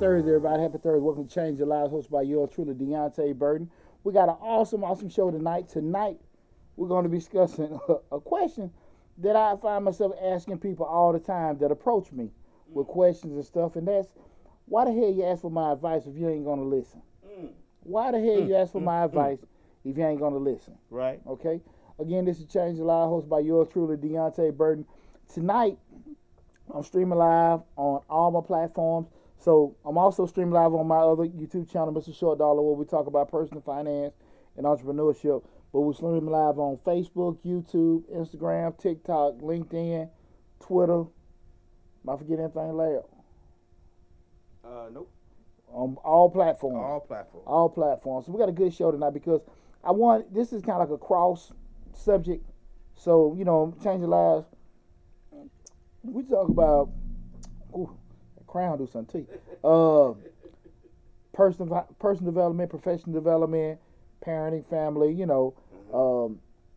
Thursday, everybody. Happy Thursday. Welcome to Change Your Lives, hosted by yours truly, Deonte Burden. We got an awesome show tonight. Tonight, we're going to be discussing a question that I find myself asking people all the time that approach me with questions and stuff, and that's, why the hell you ask for my advice if you ain't going to listen? Why the hell you ask for my advice if you ain't going to listen? Right. Okay? Again, this is Change Your Lives, hosted by yours truly, Deonte Burden. Tonight, I'm streaming live on all my platforms. So I'm also streaming live on my other YouTube channel, Mr. Short Dollar, where we talk about personal finance and entrepreneurship. But we're streaming live on Facebook, YouTube, Instagram, TikTok, LinkedIn, Twitter. Am I forgetting anything, Larry? Nope. On all platforms. All platforms. All platforms. So we got a good show tonight because this is kind of like a cross subject. So, change your lives. We talk about, crown do something to you. Personal development, professional development, parenting, family,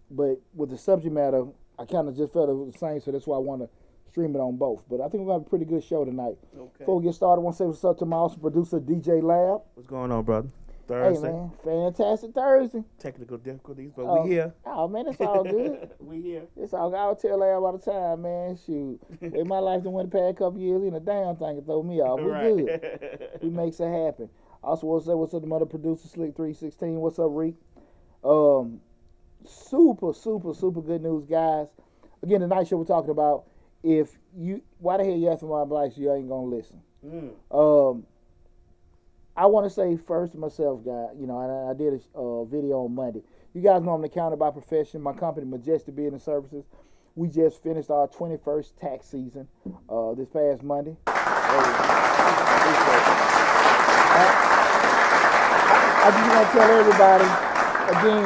but with the subject matter, I kind of just felt it was the same, so that's why I want to stream it on both. But I think we're going to have a pretty good show tonight. Okay. Before we get started, I want to say what's up to my awesome producer, DJ Lab. What's going on, brother? Thursday. Hey, man, fantastic Thursday. Technical difficulties, but we here. Oh, man, it's all good. We here. It's all good. I'll tell Lab all the time, man. Shoot. In my life, the went the past couple years, a damn thing can throw me off. We Right. good. He makes it happen. Also, what's up to mother producer, Slick316. What's up, Reek? Super good news, guys. Again, tonight's show we're talking about, why the hell you asking my advice, you ain't gonna listen. I want to say first to myself, guys, I did a video on Monday. You guys know I'm an accountant by profession. My company, Majestic Business Services, we just finished our 21st tax season this past Monday. I just want to tell everybody, again,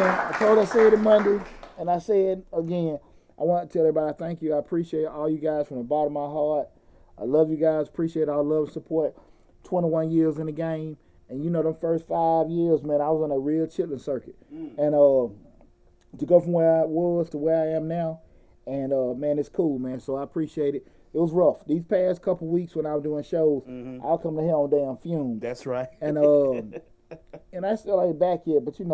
I said it Monday, and I said again, I want to tell everybody thank you. I appreciate all you guys from the bottom of my heart. I love you guys. Appreciate all love and support. 21 years in the game, and them first 5 years, man, I was on a real chitlin circuit. And to go from where I was to where I am now, and man, it's cool, man. So I appreciate it. It was rough. These past couple weeks when I was doing shows, I'll come to here on damn fumes. That's right. And and I still ain't back yet, but your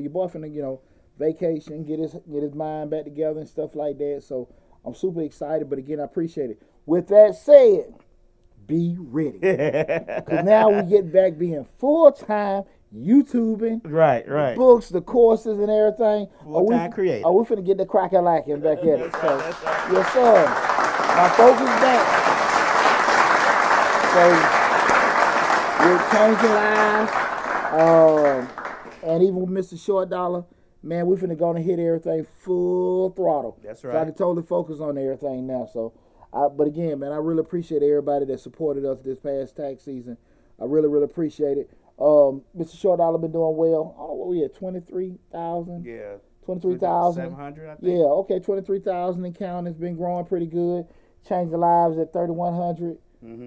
boyfriend, vacation, get his mind back together and stuff like that. So I'm super excited, but again, I appreciate it. With that said, be ready. Because now we get back being full-time YouTubing. Right. Books, the courses and everything. Full-time creator. We finna get the crack-a-lacking back at it. That's right. Yes, sir. My focus back. So, we're changing lives. And even with Mr. Short Dollar, man, we finna go and hit everything full throttle. That's right. So I can totally focus on everything now. So, but again, man, I really appreciate everybody that supported us this past tax season. I really appreciate it. Mr. Short Dollar been doing well. I don't know what we had, 23,000? Yeah. 23,000. 700, I think. Yeah, okay, 23,000 and counting. It's been growing pretty good. Changing lives at 3,100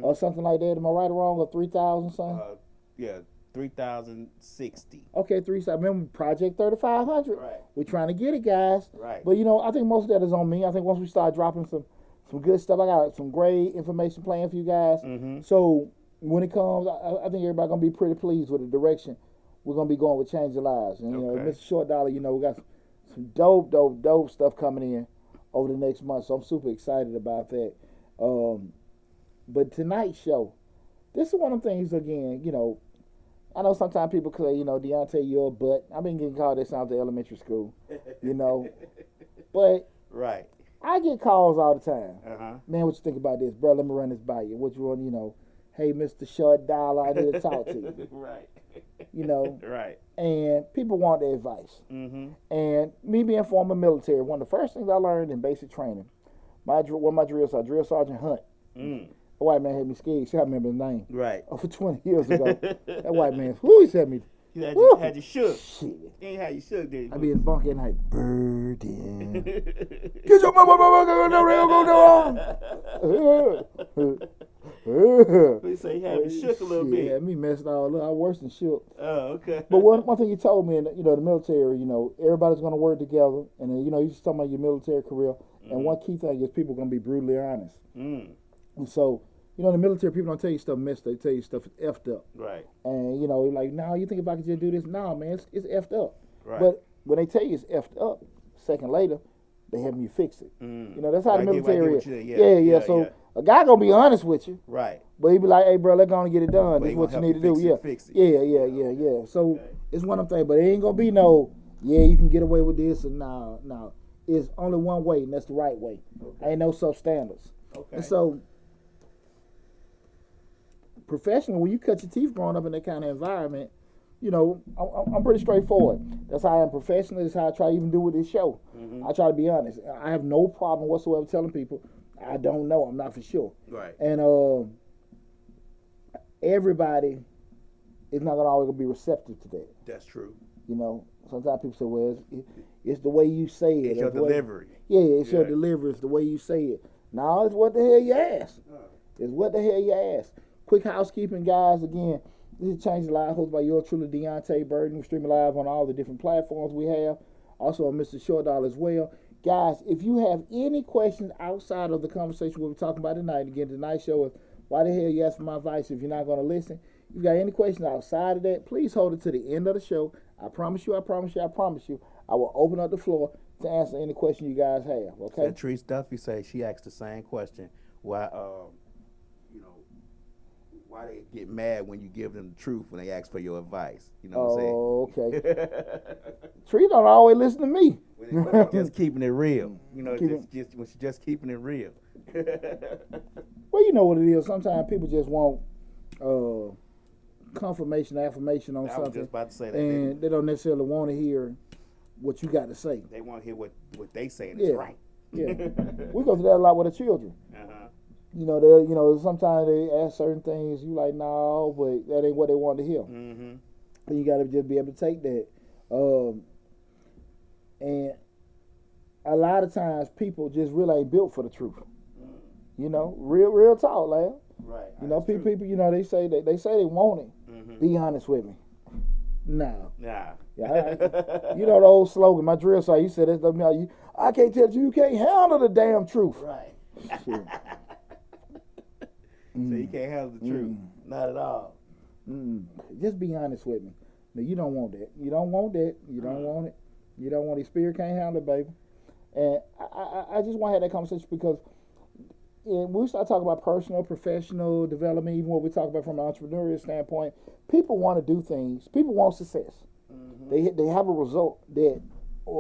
or something like that. Am I right or wrong? Or 3,000 something? Yeah, 3,060. Okay, 3,000. Remember Project 3,500. Right. We're trying to get it, guys. Right. But I think most of that is on me. I think once we start dropping some good stuff, I got some great information planned for you guys. So when it comes, I think everybody's gonna be pretty pleased with the direction we're gonna be going with Change Your Lives. And Mr. Short Dollar, we got some dope stuff coming in over the next month. So I'm super excited about that. But tonight's show, this is one of the things again. I know sometimes people say, Deonte, you're a butt. I've been getting called that since I was in elementary school. But right. I get calls all the time. Man, what you think about this? Bro, let me run this by you. What you want, hey, Mr. Short Dollar, I need to talk to you. Right. Right. And people want their advice. And me being former military, one of the first things I learned in basic training, one of my drill Sergeant Hunt. The white man had me scared. See, I remember his name. Right. Over 20 years ago. That white man, he said me. He had you shook. Shit. He ain't had you shook, did he? I be in the bunk at night. Burden. Get your mama go. He say he had me shook a little bit. Yeah, me messed all up. I worse than shook. Oh, okay. But one thing he told me, in the military, everybody's going to work together. And, you just talking about your military career. And one key thing is people going to be brutally honest. And so You know, in the military, people don't tell you stuff messed up. They tell you stuff is effed up. Right. And, you know, like, nah, you think if I could just do this? Nah, man, it's effed up. Right. But when they tell you it's effed up, a second later, they having you fix it. You know, that's how the military is. Yeah. So a guy gonna be honest with you. Right. But he be like, hey, bro, let's go and get it done. This is what you need to do. Fix it. Yeah. So it's one of them things. But it ain't gonna be no, you can get away with this. And no. It's only one way, and that's the right way. Okay. Ain't no substandards. Okay. And so, professionally, when you cut your teeth growing up in that kind of environment, you know, I'm pretty straightforward. That's how I am professionally. That's how I try to even do with this show. I try to be honest. I have no problem whatsoever telling people I don't know. I'm not for sure. Right. And everybody is not gonna always be receptive to that. That's true. You know, sometimes people say, "Well, it's the way you say it. It's your delivery." It's your delivery. It's the way you say it. No, it's what the hell you ask. It's what the hell you ask. Quick housekeeping, guys. Again, this is Change the Life, hosted by yours truly, Deonte Burden. We're streaming live on all the different platforms we have. Also on Mr. Short Doll as well. Guys, if you have any questions outside of the conversation we'll be talking about tonight, again, tonight's show is why the hell you ask for my advice if you're not going to listen. If you got any questions outside of that, please hold it to the end of the show. I promise you, I will open up the floor to answer any question you guys have, okay? And Treese Duffy say she asked the same question. Why, why they get mad when you give them the truth when they ask for your advice? You know what I'm saying? Okay. Tree don't always listen to me. When they just keeping it real. You know, just when she's just keeping it real. Well, you know what it is. Sometimes people just want confirmation, affirmation on something. I was just about to say that. And they don't necessarily want to hear what you got to say. They want to hear what they saying is right. Yeah. We go through that a lot with the children. You know, sometimes they ask certain things, you like, no, but that ain't what they want to hear. And you got to just be able to take that. And a lot of times people just really ain't built for the truth. You know, real talk, like. Right. You know, people, you know, they say they want it. Be honest with me. No. Nah. Yeah, you know the old slogan, my drill site, you said this, I can't tell you can't handle the damn truth. Right. So you can't handle the truth. Not at all. Just be honest with me. No, you don't want that. You don't want that. You don't want it. You don't want it. Spirit can't handle it, baby. And I just want to have that conversation because when we start talking about personal, professional development, even what we talk about from an entrepreneurial standpoint, people want to do things. People want success. They have a result that they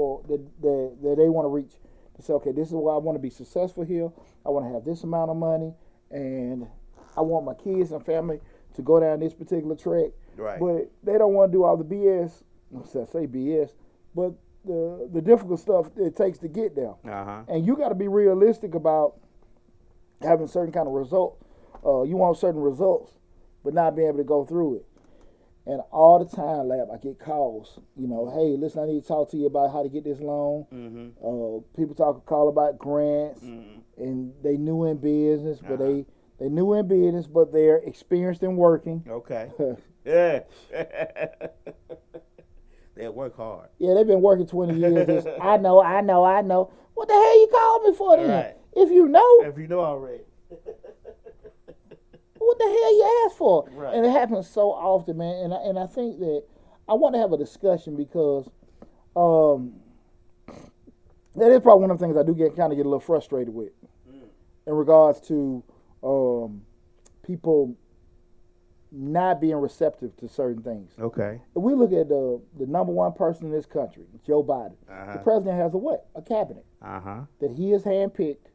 want to reach. They say, okay, this is why I want to be successful here. I want to have this amount of money, and I want my kids and family to go down this particular track. Right. But they don't want to do all the BS. I say BS, but the difficult stuff it takes to get there. And you got to be realistic about having certain kind of result. You want certain results, but not being able to go through it. And all the time, Lab, I get calls. You know, hey, listen, I need to talk to you about how to get this loan. People call about grants, and they new in business, but they new in business, but they're experienced in working. Okay. Yeah. They work hard. Yeah, they've been working 20 years. I know. What the hell you called me for then? Right. If you know already. What the hell you asked for? Right. And it happens so often, man. And I think that I want to have a discussion because that is probably one of the things I do get a little frustrated with in regards to people not being receptive to certain things. Okay. If we look at the number one person in this country, Joe Biden, the president has a cabinet that he has handpicked.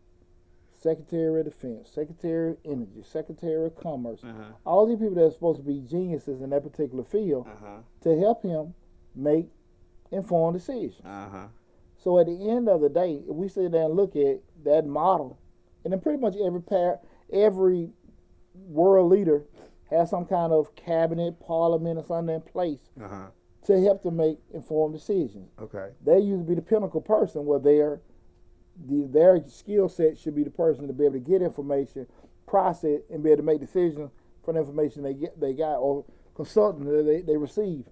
Secretary of Defense, Secretary of Energy, Secretary of Commerce, all these people that are supposed to be geniuses in that particular field to help him make informed decisions. So at the end of the day, if we sit there and look at that model, and then pretty much every world leader has some kind of cabinet, parliament, or something in place to help them make informed decisions. Okay. They usually be the pinnacle person where their skill set should be the person to be able to get information, process, and be able to make decisions from the information they got or consultant that they receive.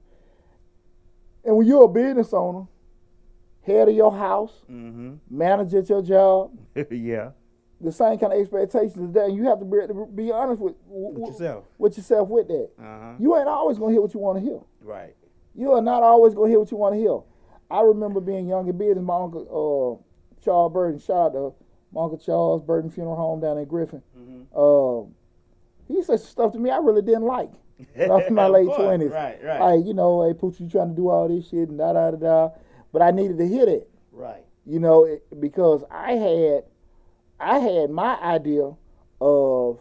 And when you're a business owner, head of your house, manager at your job, Yeah. the same kind of expectations as that. And you have to be honest with yourself. With yourself with that. You ain't always gonna hear what you want to hear. Right. You are not always gonna hear what you want to hear. I remember being young in business. My uncle Charles Burden, shout out to my uncle Charles Burden Funeral Home down in Griffin. He said stuff to me I really didn't like. In my late 20s. Right. Like, you know, hey, Pooch, you trying to do all this shit and da. But I needed to hear that. Right. You know, because I had my idea of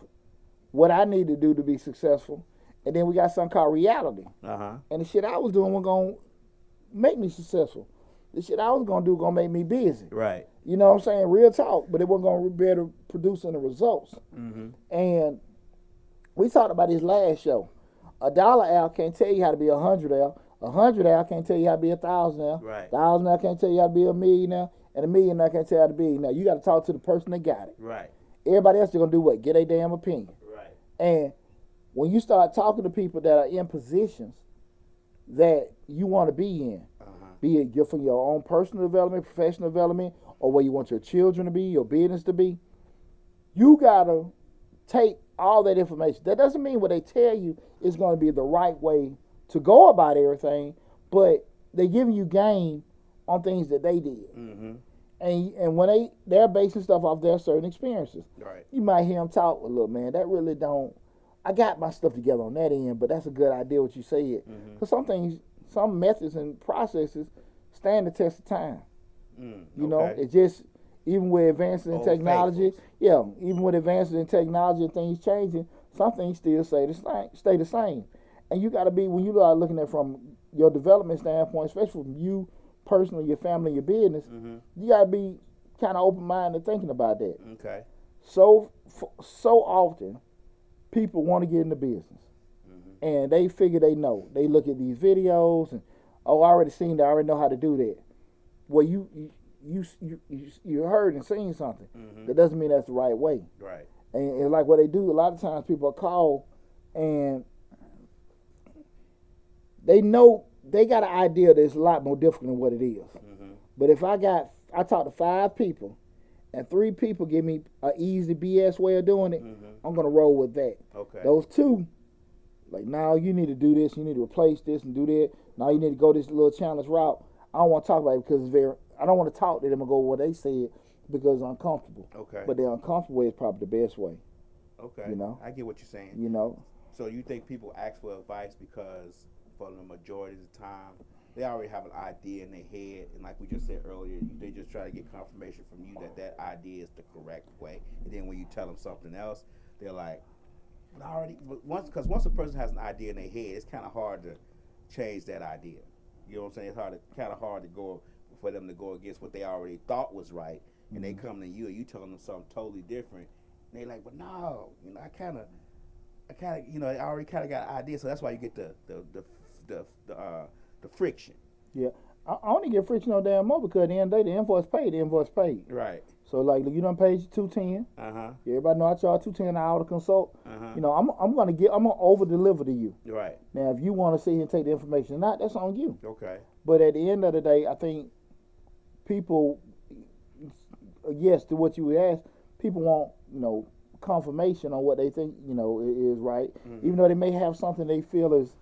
what I need to do to be successful. And then we got something called reality. And the shit I was doing was going to make me successful. The shit I was going to do was going to make me busy. Right. You know what I'm saying? Real talk. But it wasn't going to be able to produce any results. And we talked about this last show. $1 Al can't tell you how to be 100 Al. 100 Al can't tell you how to be 1,000 Al. Right. 1,000 Al can't tell you how to be a millionaire. And a millionaire can't tell you how to be. Now, you got to talk to the person that got it. Right. Everybody else is going to do what? Get a damn opinion. Right. And when you start talking to people that are in positions that you want to be in, be it from your own personal development, professional development, or where you want your children to be, your business to be, you got to take all that information. That doesn't mean what they tell you is going to be the right way to go about everything, but they're giving you game on things that they did. And when they're basing stuff off their certain experiences. Right. You might hear them talk, well, look, man, that really don't, I got my stuff together on that end, but that's a good idea what you said. Because some things, some methods and processes stand the test of time. You know, it just, even with advances in technology, even with advances in technology and things changing, some things still stay the same. And you got to be, when you are looking at from your development standpoint, especially from you personally, your family, your business, you got to be kind of open-minded thinking about that. Okay. So often, people want to get into business, and they figure they know. They look at these videos and, oh, I already seen that. I already know how to do that. Well, you heard and seen something. That doesn't mean that's the right way. Right. And like what they do, a lot of times people are called and they know they got an idea that's a lot more difficult than what it is. But if I talk to 5 people and 3 people give me an easy BS way of doing it, I'm going to roll with that. Okay. Those 2, like, now you need to do this, you need to replace this and do that. Now you need to go this little challenge route. I don't want to talk about it because I don't want to talk to them and go what they said because it's uncomfortable. Okay. But the uncomfortable way is probably the best way. Okay. You know? I get what you're saying. You know? So you think people ask for advice because for the majority of the time, they already have an idea in their head, and like we just said earlier, they just try to get confirmation from you that idea is the correct way. And then when you tell them something else, they're like, once a person has an idea in their head, it's kind of hard to change that idea. You know what I'm saying? It's kind of hard to go for them to go against what they already thought was right, and they come to you and you telling them something totally different. And they like, but no, you know, I kind of, you know, I already kind of got an idea, so that's why you get the friction. Yeah, I only get friction on damn more because at the end of the day, the invoice paid. Right. So like, you done paid you $210. Everybody know I charge $210 an hour to consult. You know, I'm gonna over deliver to you. Right. Now, if you want to sit here and take the information or not, that's on you. Okay. But at the end of the day, I think people, yes, to what you asked, people want, you know, confirmation on what they think, you know, is right, even though they may have something they feel is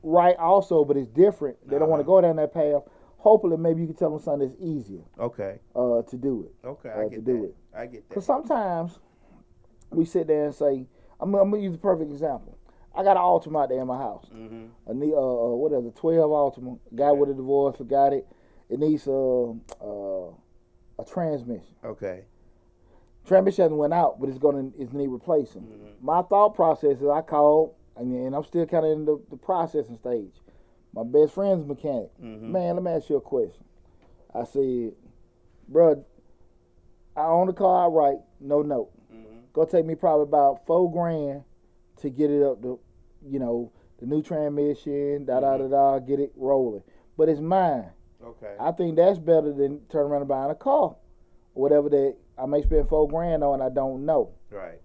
right also, but it's different. They don't want to go down that path. Hopefully, maybe you can tell them something that's easier. Okay. To do it. Okay, I get that. I get that. Because sometimes we sit there and say, I'm gonna use a perfect example. I got an Altima out there in my house. What is it? 12 Altima. Guy with a divorce, forgot it. It needs a transmission. Okay. Transmission hasn't went out, but it's need replacing. My thought process is I called, and I'm still kind of in the processing stage. My best friend's a mechanic. Man, let me ask you a question. I said, bro, I own the car outright, no note. Gonna take me probably about $4,000 to get it up to, you know, the new transmission, get it rolling. But it's mine. Okay. I think that's better than turning around and buying a car, or whatever that I may spend $4,000 on and I don't know. Right.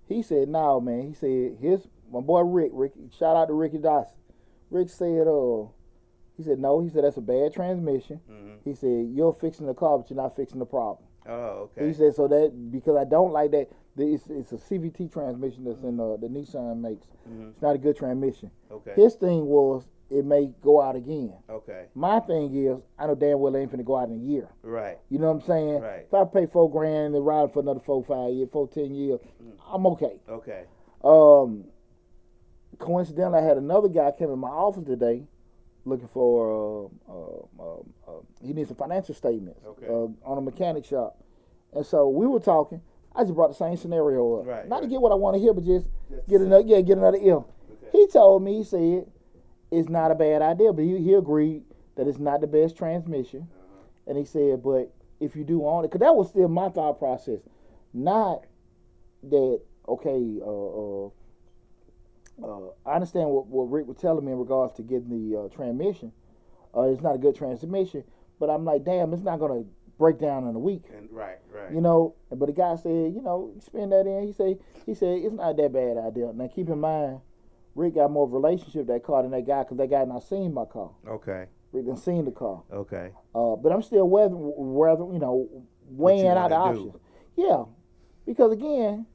He said, no, man. He said, here's my boy Rick. Shout out to Ricky Dawson. Rick said, he said, no. He said, that's a bad transmission. He said, you're fixing the car, but you're not fixing the problem. Oh, okay. He said so that because I don't like that. It's a CVT transmission that's in the Nissan makes. It's not a good transmission. Okay. His thing was it may go out again. Okay. My thing is I know damn well it ain't finna go out in a year. Right. You know what I'm saying? Right. If I pay $4,000 and ride for another 4, 5 years, 4, 10 years, I'm okay. Okay. Coincidentally, I had another guy come in my office today looking for he needs some financial statements on a mechanic shop. And so we were talking. I just brought the same scenario up. Right, Not to get what I want to hear, but just get another ear. Okay. He told me, he said, it's not a bad idea, but he agreed that it's not the best transmission. And he said, but if you do own it, because that was still my thought process. Not that, okay, I understand what Rick was telling me in regards to getting the transmission. It's not a good transmission, but I'm like, damn, it's not going to break down in a week. Right. You know, but the guy said, you know, spend that in. He said it's not that bad idea. Now keep in mind, Rick got more of a relationship with that car than that guy because that guy not seen my car. Okay. Rick done seen the car. Okay. But I'm still weighing out the options. Yeah, because again,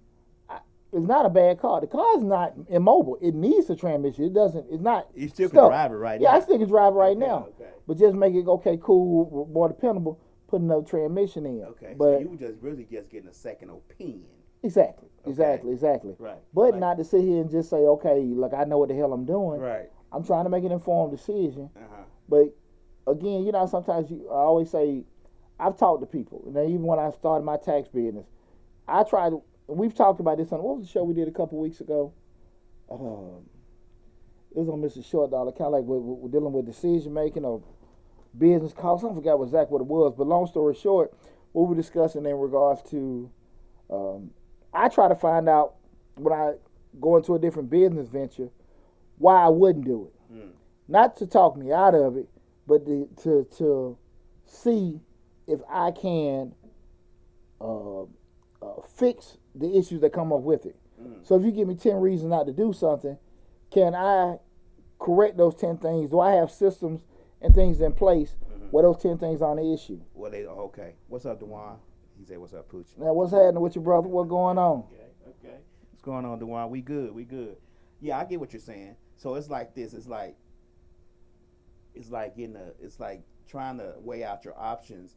it's not a bad car. The car is not immobile. It needs a transmission. It doesn't. It's not. You still stuck. can drive it right now. Yeah, I still can drive it right now. Okay. But just make it cool, more dependable. Put another transmission in. Okay. But so you were just really getting a second opinion. Exactly. Right. But not to sit here and just say, okay, look, I know what the hell I'm doing. Right. I'm trying to make an informed decision. But again, you know, sometimes I always say, I've talked to people, and even when I started my tax business, we've talked about this on, what was the show we did a couple weeks ago? It was on Mr. Short Dollar, kind of like we're dealing with decision making or business costs. I forgot exactly what it was, but long story short, what we were discussing in regards to, I try to find out when I go into a different business venture why I wouldn't do it. Not to talk me out of it, but to see if I can fix the issues that come up with it. So if you give me 10 reasons not to do something, can I correct those 10 things? Do I have systems and things in place where those 10 things aren't an issue? Well, okay. What's up, Dewan? He said, "What's up, Pooch?" Now, what's happening with your brother? What's going on? Okay. What's going on, Dewan? We good. Yeah, I get what you're saying. So it's like this. It's like trying to weigh out your options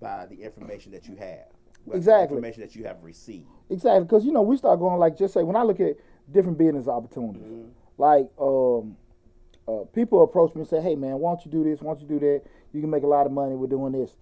by the information that you have. Exactly. Information that you have received. Exactly, because we start going like, just say, when I look at different business opportunities, like people approach me and say, hey man, why don't you do this? Why don't you do that? You can make a lot of money with doing this.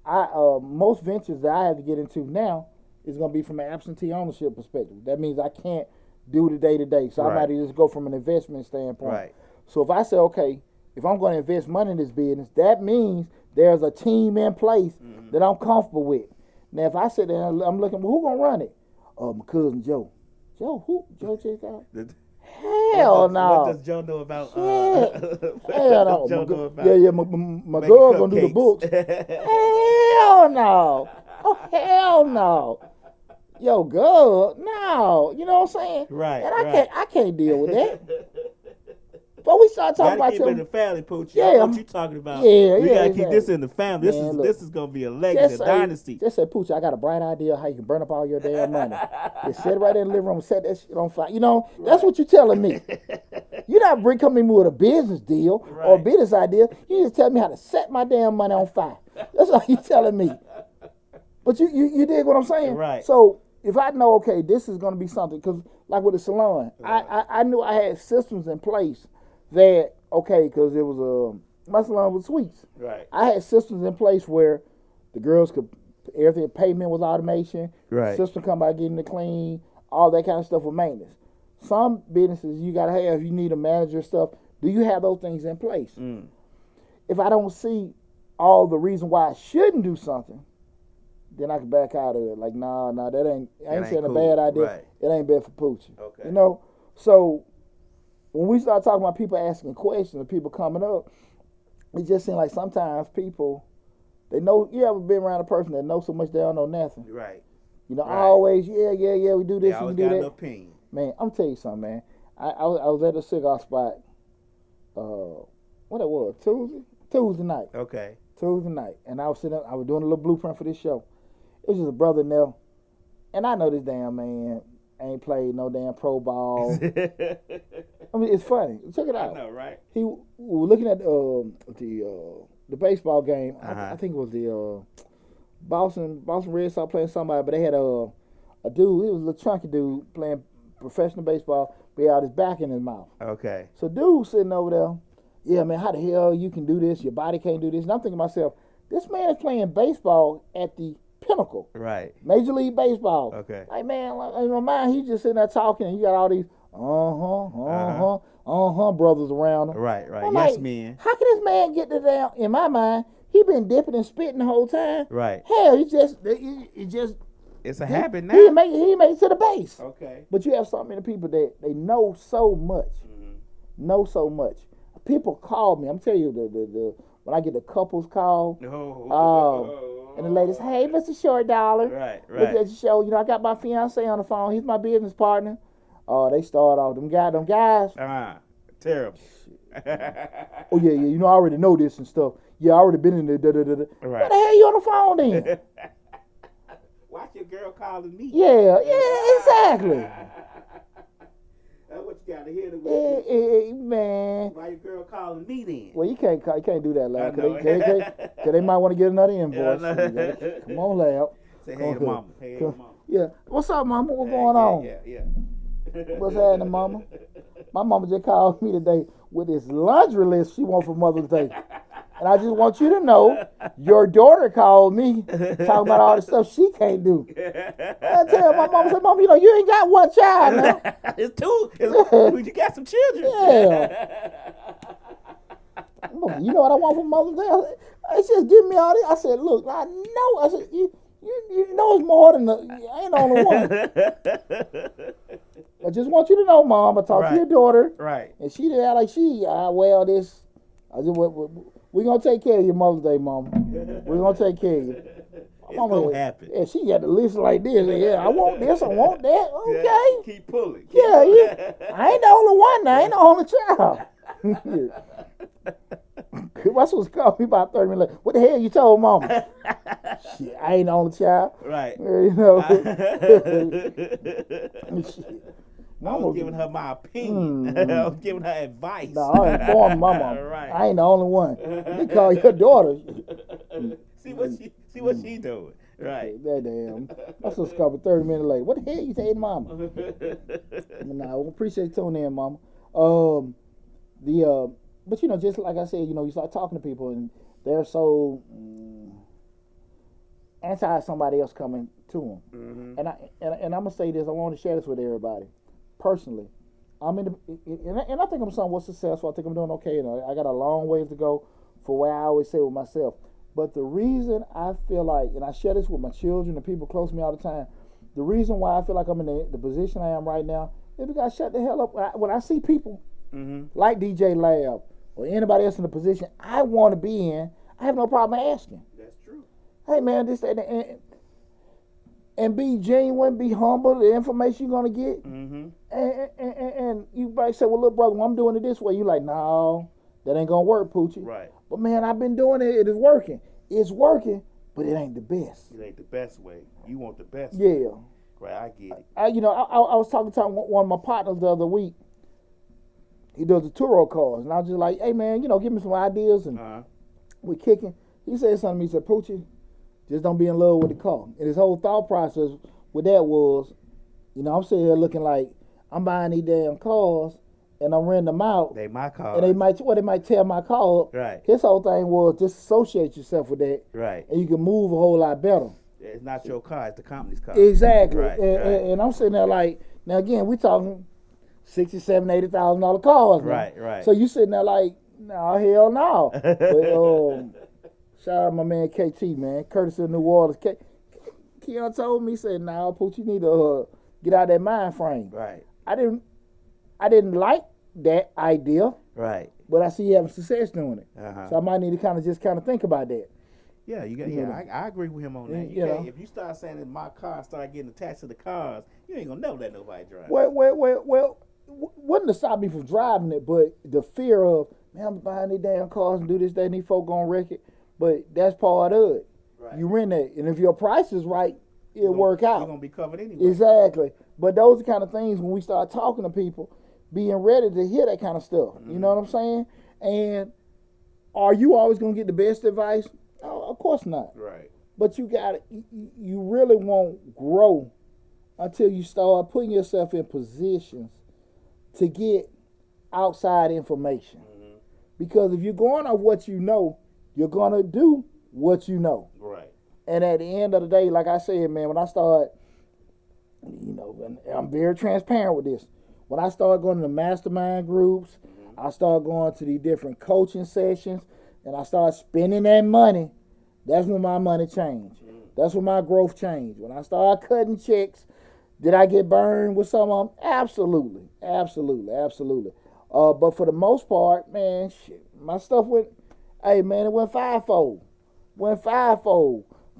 Most ventures that I have to get into now is going to be from an absentee ownership perspective. That means I can't do the day to day. So I might just go from an investment standpoint. Right. So if I say, okay, if I'm going to invest money in this business, that means there's a team in place that I'm comfortable with. Now, if I sit there and I'm looking, well, who going to run it? My cousin Joe. Joe, who? Joe check out? Hell no. What does Joe know about? Hell no. Joe know about my girl going to do the books. Hell no. Oh, hell no. Yo, girl, no. You know what I'm saying? Right. And I can't deal with that. But we start talking about keep it in the family, Pooch. Yeah, what you talking about? Yeah, we gotta keep this in the family. This is gonna be a legacy, a dynasty. Just say, Pooch, I got a bright idea how you can burn up all your damn money. Just sit right in the living room, set that shit on fire. You know, that's what you're telling me. You're not coming with a business deal or a business idea. You just tell me how to set my damn money on fire. That's all you're telling me. But you dig what I'm saying? Right. So if I know, okay, this is gonna be something, because like with the salon, I knew I had systems in place that, okay, because it was my salon was sweets. Right. I had systems in place where the girls could, everything, payment was automation. Right. System come by getting it clean, all that kind of stuff with maintenance. Some businesses you gotta have, you need a manager stuff. Do you have those things in place? If I don't see all the reason why I shouldn't do something, then I can back out of it. Like, nah, that ain't saying cool. A bad idea. Right. It ain't bad for Pooch. Okay. You know? So when we start talking about people asking questions and people coming up, it just seems like sometimes people, they know, you ever been around a person that knows so much they don't know nothing? Right. You know, always, we do this, we do that. An opinion. Man, I'm tell you something, man. I was at a cigar spot, what it was, Tuesday night. Okay. Tuesday night. And I was doing a little blueprint for this show. It's just a brother in there, and I know this damn man ain't played no damn pro ball. I mean, it's funny. Check it out. I know, right? We were looking at the baseball game. I think it was the Boston Red Sox playing somebody, but they had a dude. He was a little chunky dude playing professional baseball. But he had his back in his mouth. Okay. So dude sitting over there, yeah, man, how the hell you can do this? Your body can't do this. And I'm thinking to myself, this man is playing baseball at the pinnacle. Right. Major League Baseball. Okay. Like, man, in my mind, he's just sitting there talking, and you got all these brothers around him. Right. I'm Yes, like, man. how can this man get to down? In my mind, he been dipping and spitting the whole time. Right. Hell, he just It's a habit now. He make it to the base. Okay. But you have so many people that they know so much, know so much. People call me. I'm telling you, the when I get the couples call, and the ladies, hey, Mr. Short Dollar, Right. look at the show. You know, I got my fiance on the phone. He's my business partner. Oh, they start off them guys. Terrible. Oh yeah. You know, I already know this and stuff. Yeah, I already been in there. Right. What the hell you on the phone then? Watch your girl calling me. Yeah, exactly. That's what you gotta hear the way. Man. Why your girl calling me then? Well, you can't do that loud, I cause they might want to get another invoice. Yeah, Come on, loud. Say hey to mama. Hey to mama. Yeah. What's up, mama? What's going on? Yeah. What's happening, mama? My mama just called me today with this laundry list she wants for Mother's Day. And I just want you to know, your daughter called me talking about all the stuff she can't do. I tell my mama, say, Mama, you know, you ain't got one child now. It's two. You got some children. Yeah. You know what I want for Mother's Day? It's just give me all this. I said, look, I know. I said, you know it's more than I ain't the only one. I just want you to know, Mom, I talked to your daughter. Right. And she did act like we're going to take care of your Mother's Day, Mama. We're going to take care of you. It's going to happen. Yeah, she got the list like this. Yeah, I want this, I want that. Okay. Keep pulling. Yeah. I ain't the only one now. I ain't the only child. My supposed to call me about 30 minutes later. What the hell you told Mama? Shit, I ain't the only child. Right. You know. I was giving her my opinion. I was giving her advice. No, I informed my mom. Right. I ain't the only one. They call your daughter. See what she doing. Right. That damn. My sister called me 30 minutes later. What the hell you saying, Mama? Nah, I appreciate you tuning in, Mama. But you know, just like I said, you know, you start talking to people and they're so anti somebody else coming to them. And I'm gonna say this. I want to share this with everybody. Personally, I'm in and I think I'm somewhat successful. I think I'm doing okay. You know, I got a long ways to go for where I always say with myself. But the reason I feel like, and I share this with my children and people close to me all the time, the reason why I feel like I'm in the position I am right now is because I shut the hell up. When I see people like DJ Lab or anybody else in the position I want to be in, I have no problem asking. That's true. Hey man, this and be genuine, be humble. The information you're gonna get, and you might say, "Well, look, brother, when I'm doing it this way," you like, "No, that ain't gonna work, Poochie." Right. But man, I've been doing it. It is working. It's working, but it ain't the best. It ain't the best way. You want the best. Yeah. Way. Right. I get it. I was talking to one of my partners the other week. He does the Turo cars, and I was just like, "Hey man, you know, give me some ideas," and we're kicking. He said something to me. He said, "Poochie, just don't be in love with the car." And his whole thought process with that was, you know, I'm sitting here looking like I'm buying these damn cars and I'm renting them out. They my cars. And they might tear my car up. Right. His whole thing was disassociate yourself with that. Right. And you can move a whole lot better. It's not your car, it's the company's car. Exactly. Right, and I'm sitting there like, now again, we talking $60,000, $80,000 cars. Right, now. right. So you sitting there like, no, hell no. But, shout out to my man KT, man. Curtis in New Orleans. Keon told me, he said, "Nah, Pooch, you need to get out of that mind frame." Right. I didn't like that idea. Right. But I see you having success doing it. Uh-huh. So I might need to kind of think about that. Yeah, you got. I agree with him on that. You know. If you start saying that my car start getting attached to the cars, you ain't gonna never let nobody drive. Well, wouldn't have stopped me from driving it, but the fear of, man, I'm buying these damn cars and do this, that, and these folk gonna wreck it. But that's part of it. Right. You rent that, and if your price is right, it'll work out. You're gonna be covered anyway. Exactly. But those are kind of things when we start talking to people, being ready to hear that kind of stuff. You know what I'm saying? And are you always gonna get the best advice? Oh, of course not. Right. But you really won't grow until you start putting yourself in positions to get outside information. Because if you're going off what you know, you're gonna do what you know. Right. And at the end of the day, like I said, man, when I start, and I'm very transparent with this. When I started going to the mastermind groups, I started going to the different coaching sessions, and I started spending that money. That's when my money changed. That's when my growth changed. When I started cutting checks, did I get burned with some of them? Absolutely. But for the most part, man, my stuff went, it went fivefold.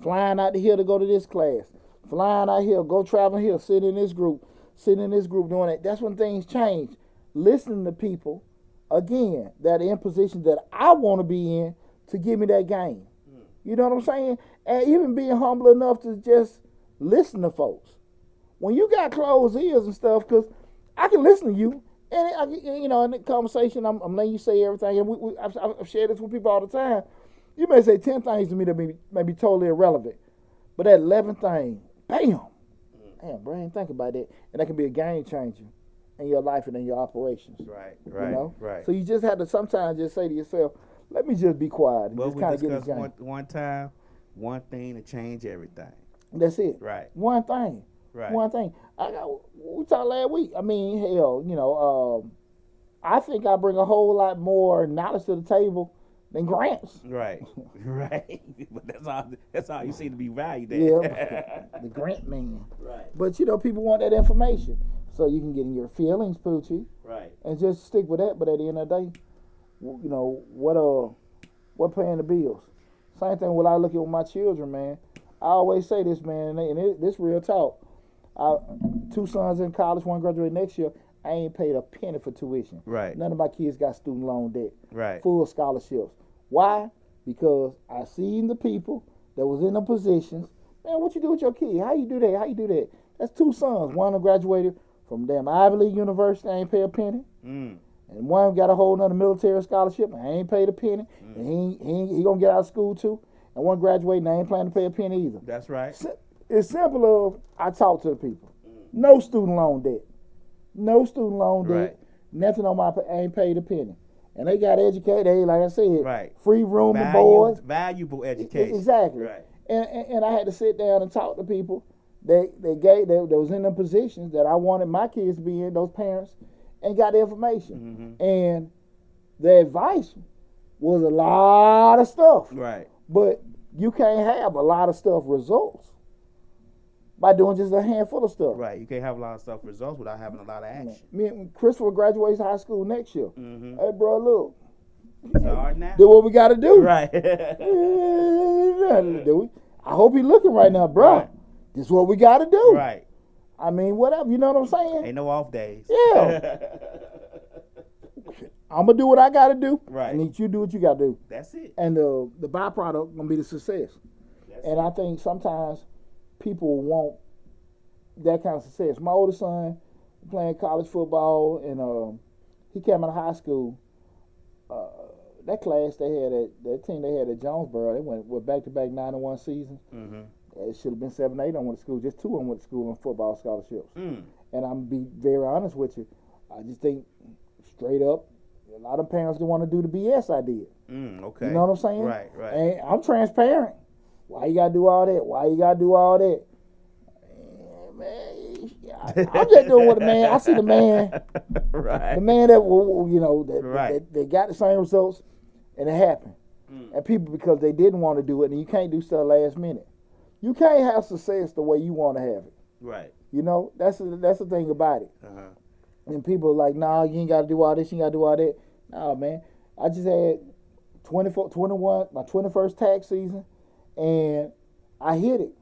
Flying out here to go to this class. Flying out here, go traveling here, sit in this group, doing it. That's when things change. Listening to people, again, that are in positions that I want to be in to give me that game. You know what I'm saying? And even being humble enough to just listen to folks. When you got closed ears and stuff, because I can listen to you, and in the conversation, I'm letting you say everything, and I've shared this with people all the time. You may say 10 things to me that may be totally irrelevant, but that 11th thing, bam, bro, I ain't think about that, and that can be a game changer in your life and in your operations. Right. So you just have to sometimes just say to yourself, let me just be quiet and Well, just we kind of get this discussed game. one time, one thing to change everything. That's it. Right. One thing. Right. One thing. We talked last week. I mean, hell, I think I bring a whole lot more knowledge to the table than grants. Right. But that's all you seem to be valued at. Yeah, the grant man. Right. But people want that information, so you can get in your feelings, Poochie. Right. And just stick with that. But at the end of the day, what paying the bills? Same thing when I look at with my children, man. I always say this, man, and this real talk. 2 sons in college, one graduate next year. I ain't paid a penny for tuition. Right. None of my kids got student loan debt. Right. Full scholarships. Why? Because I seen the people that was in the positions. Man, what you do with your kid? How you do that? That's 2 sons. One graduated from damn Ivy League University. I ain't pay a penny. And one got a whole nother military scholarship. I ain't paid a penny. And he gonna get out of school too. And one graduating, I ain't planning to pay a penny either. That's right. It's simple. I talk to the people. No student loan debt. Right. Nothing on I ain't paid a penny. And they got educated. They, like I said, Right. Free room and board. Valuable education. Exactly. Right. And I had to sit down and talk to people that was in the positions that I wanted my kids to be in, those parents, and got the information. And the advice was a lot of stuff. Right. But you can't have a lot of stuff results by doing just a handful of stuff. Right. You can't have a lot of stuff results without having a lot of action. Me and Christopher graduates high school next year. Hey, bro, look. It's hard now. Do what we got to do. Right. I hope he's looking right now, bro. Right. This is what we got to do. Right. I mean, whatever. You know what I'm saying? Ain't no off days. Yeah. I'm going to do what I got to do. Right. I need you to do what you got to do. That's it. And the byproduct going to be the success. I think sometimes people want that kind of success. My oldest son playing college football, and he came out of high school. That class they had that team they had at Jonesboro, they went back-to-back 9-1 seasons. It should have been 7-8 on went to school. Just 2 of them went to school on football scholarships. And I'm be very honest with you. I just think straight up, a lot of parents don't want to do the BS I did. Okay. You know what I'm saying? Right. And I'm transparent. Why you gotta do all that? Man, I'm just doing what the man. I see the man. Right. The man that got the same results, and it happened. And people, because they didn't want to do it, and you can't do stuff last minute. You can't have success the way you want to have it. Right. You know, that's the thing about it. And people are like, nah, you ain't got to do all this, you ain't got to do all that. Nah, man. I just had 21, my 21st tax season, and I hit it.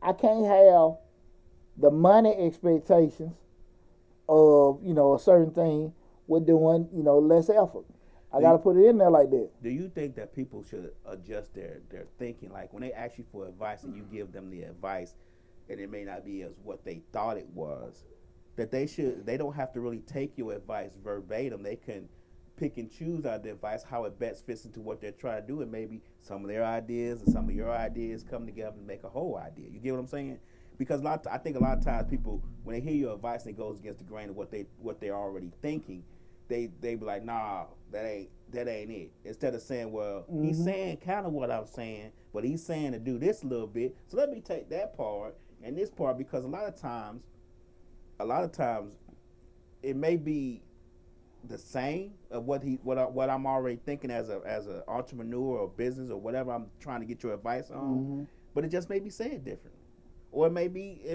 I can't have the money expectations of, a certain thing with doing, less effort. I got to put it in there like that. Do you think that people should adjust their thinking? Like when they ask you for advice and you give them the advice, and it may not be as what they thought it was, that they don't have to really take your advice verbatim. They can pick and choose out the advice how it best fits into what they're trying to do, and maybe some of their ideas and some of your ideas come together and make a whole idea. You get what I'm saying? Because I think a lot of times people, when they hear your advice and it goes against the grain of what they're already thinking, they be like, nah, that ain't it. Instead of saying, well, he's saying kind of what I'm saying, but he's saying to do this a little bit. So let me take that part and this part, because a lot of times it may be the same of what I'm already thinking as an entrepreneur or business or whatever I'm trying to get your advice on, but it just may be said different, or it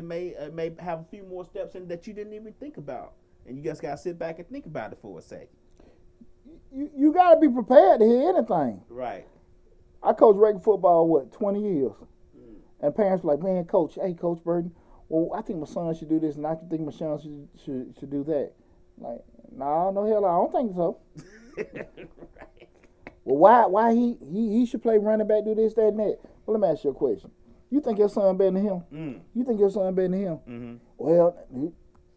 may have a few more steps in that you didn't even think about. And you just got to sit back and think about it for a second. You got to be prepared to hear anything. Right. I coached regular football, 20 years. And parents were like, man, Coach Burden, well, I think my son should do this, and I think my son should do that. Like, no hell, I don't think so. Right. Well, why he should play running back, do this, that, and that? Well, let me ask you a question. You think your son better than him? You think your son better than him? Mm-hmm. Well,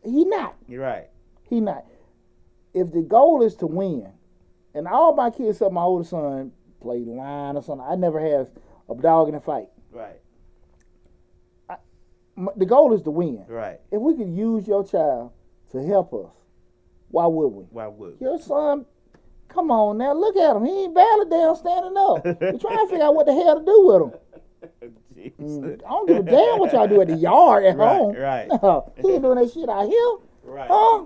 he not. You're right. He not. If the goal is to win, and all my kids except my older son played line or something, I never had a dog in a fight. Right. The goal is to win. Right. If we could use your child to help us, why would we? Why would? Your son, come on now, look at him. He ain't barely down standing up. We're trying to figure out what the hell to do with him. I don't give a damn what y'all do at the yard at home. Right. No, he ain't doing that shit out here. Right. Huh?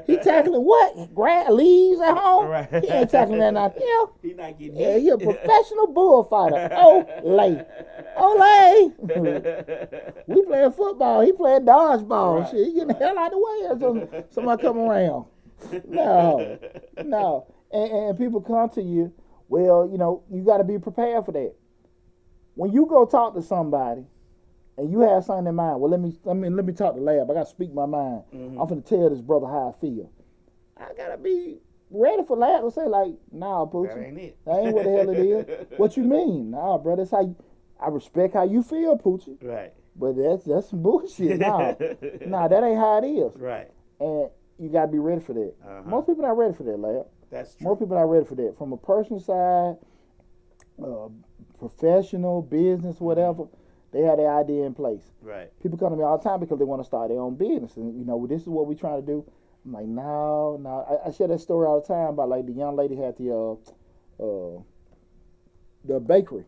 He tackling what? Grass, leaves at home? Right. He ain't tackling that out here. He not getting Yeah, hit. he a professional bullfighter. Olay. We playing football. He playing dodgeball. Right. Shit, he getting the hell out of the way as somebody come around. No. And people come to you, well, you got to be prepared for that. When you go talk to somebody and you have something in mind, well, let me talk to Lab. I got to speak my mind. I'm finna tell this brother how I feel. I got to be ready for Lab to say, like, nah, Poochie. That ain't it. That ain't what the hell it is. What you mean? Nah, brother, that's how I respect how you feel, Poochie. Right. But that's some bullshit. Nah, that ain't how it is. Right. And you got to be ready for that. Most people not ready for that, Lab. That's true. Most people not ready for that. From a personal side, professional, business, whatever, they have their idea in place. Right. People come to me all the time because they want to start their own business. And, this is what we're trying to do. I'm like, no. I share that story all the time about, like, the young lady had the bakery.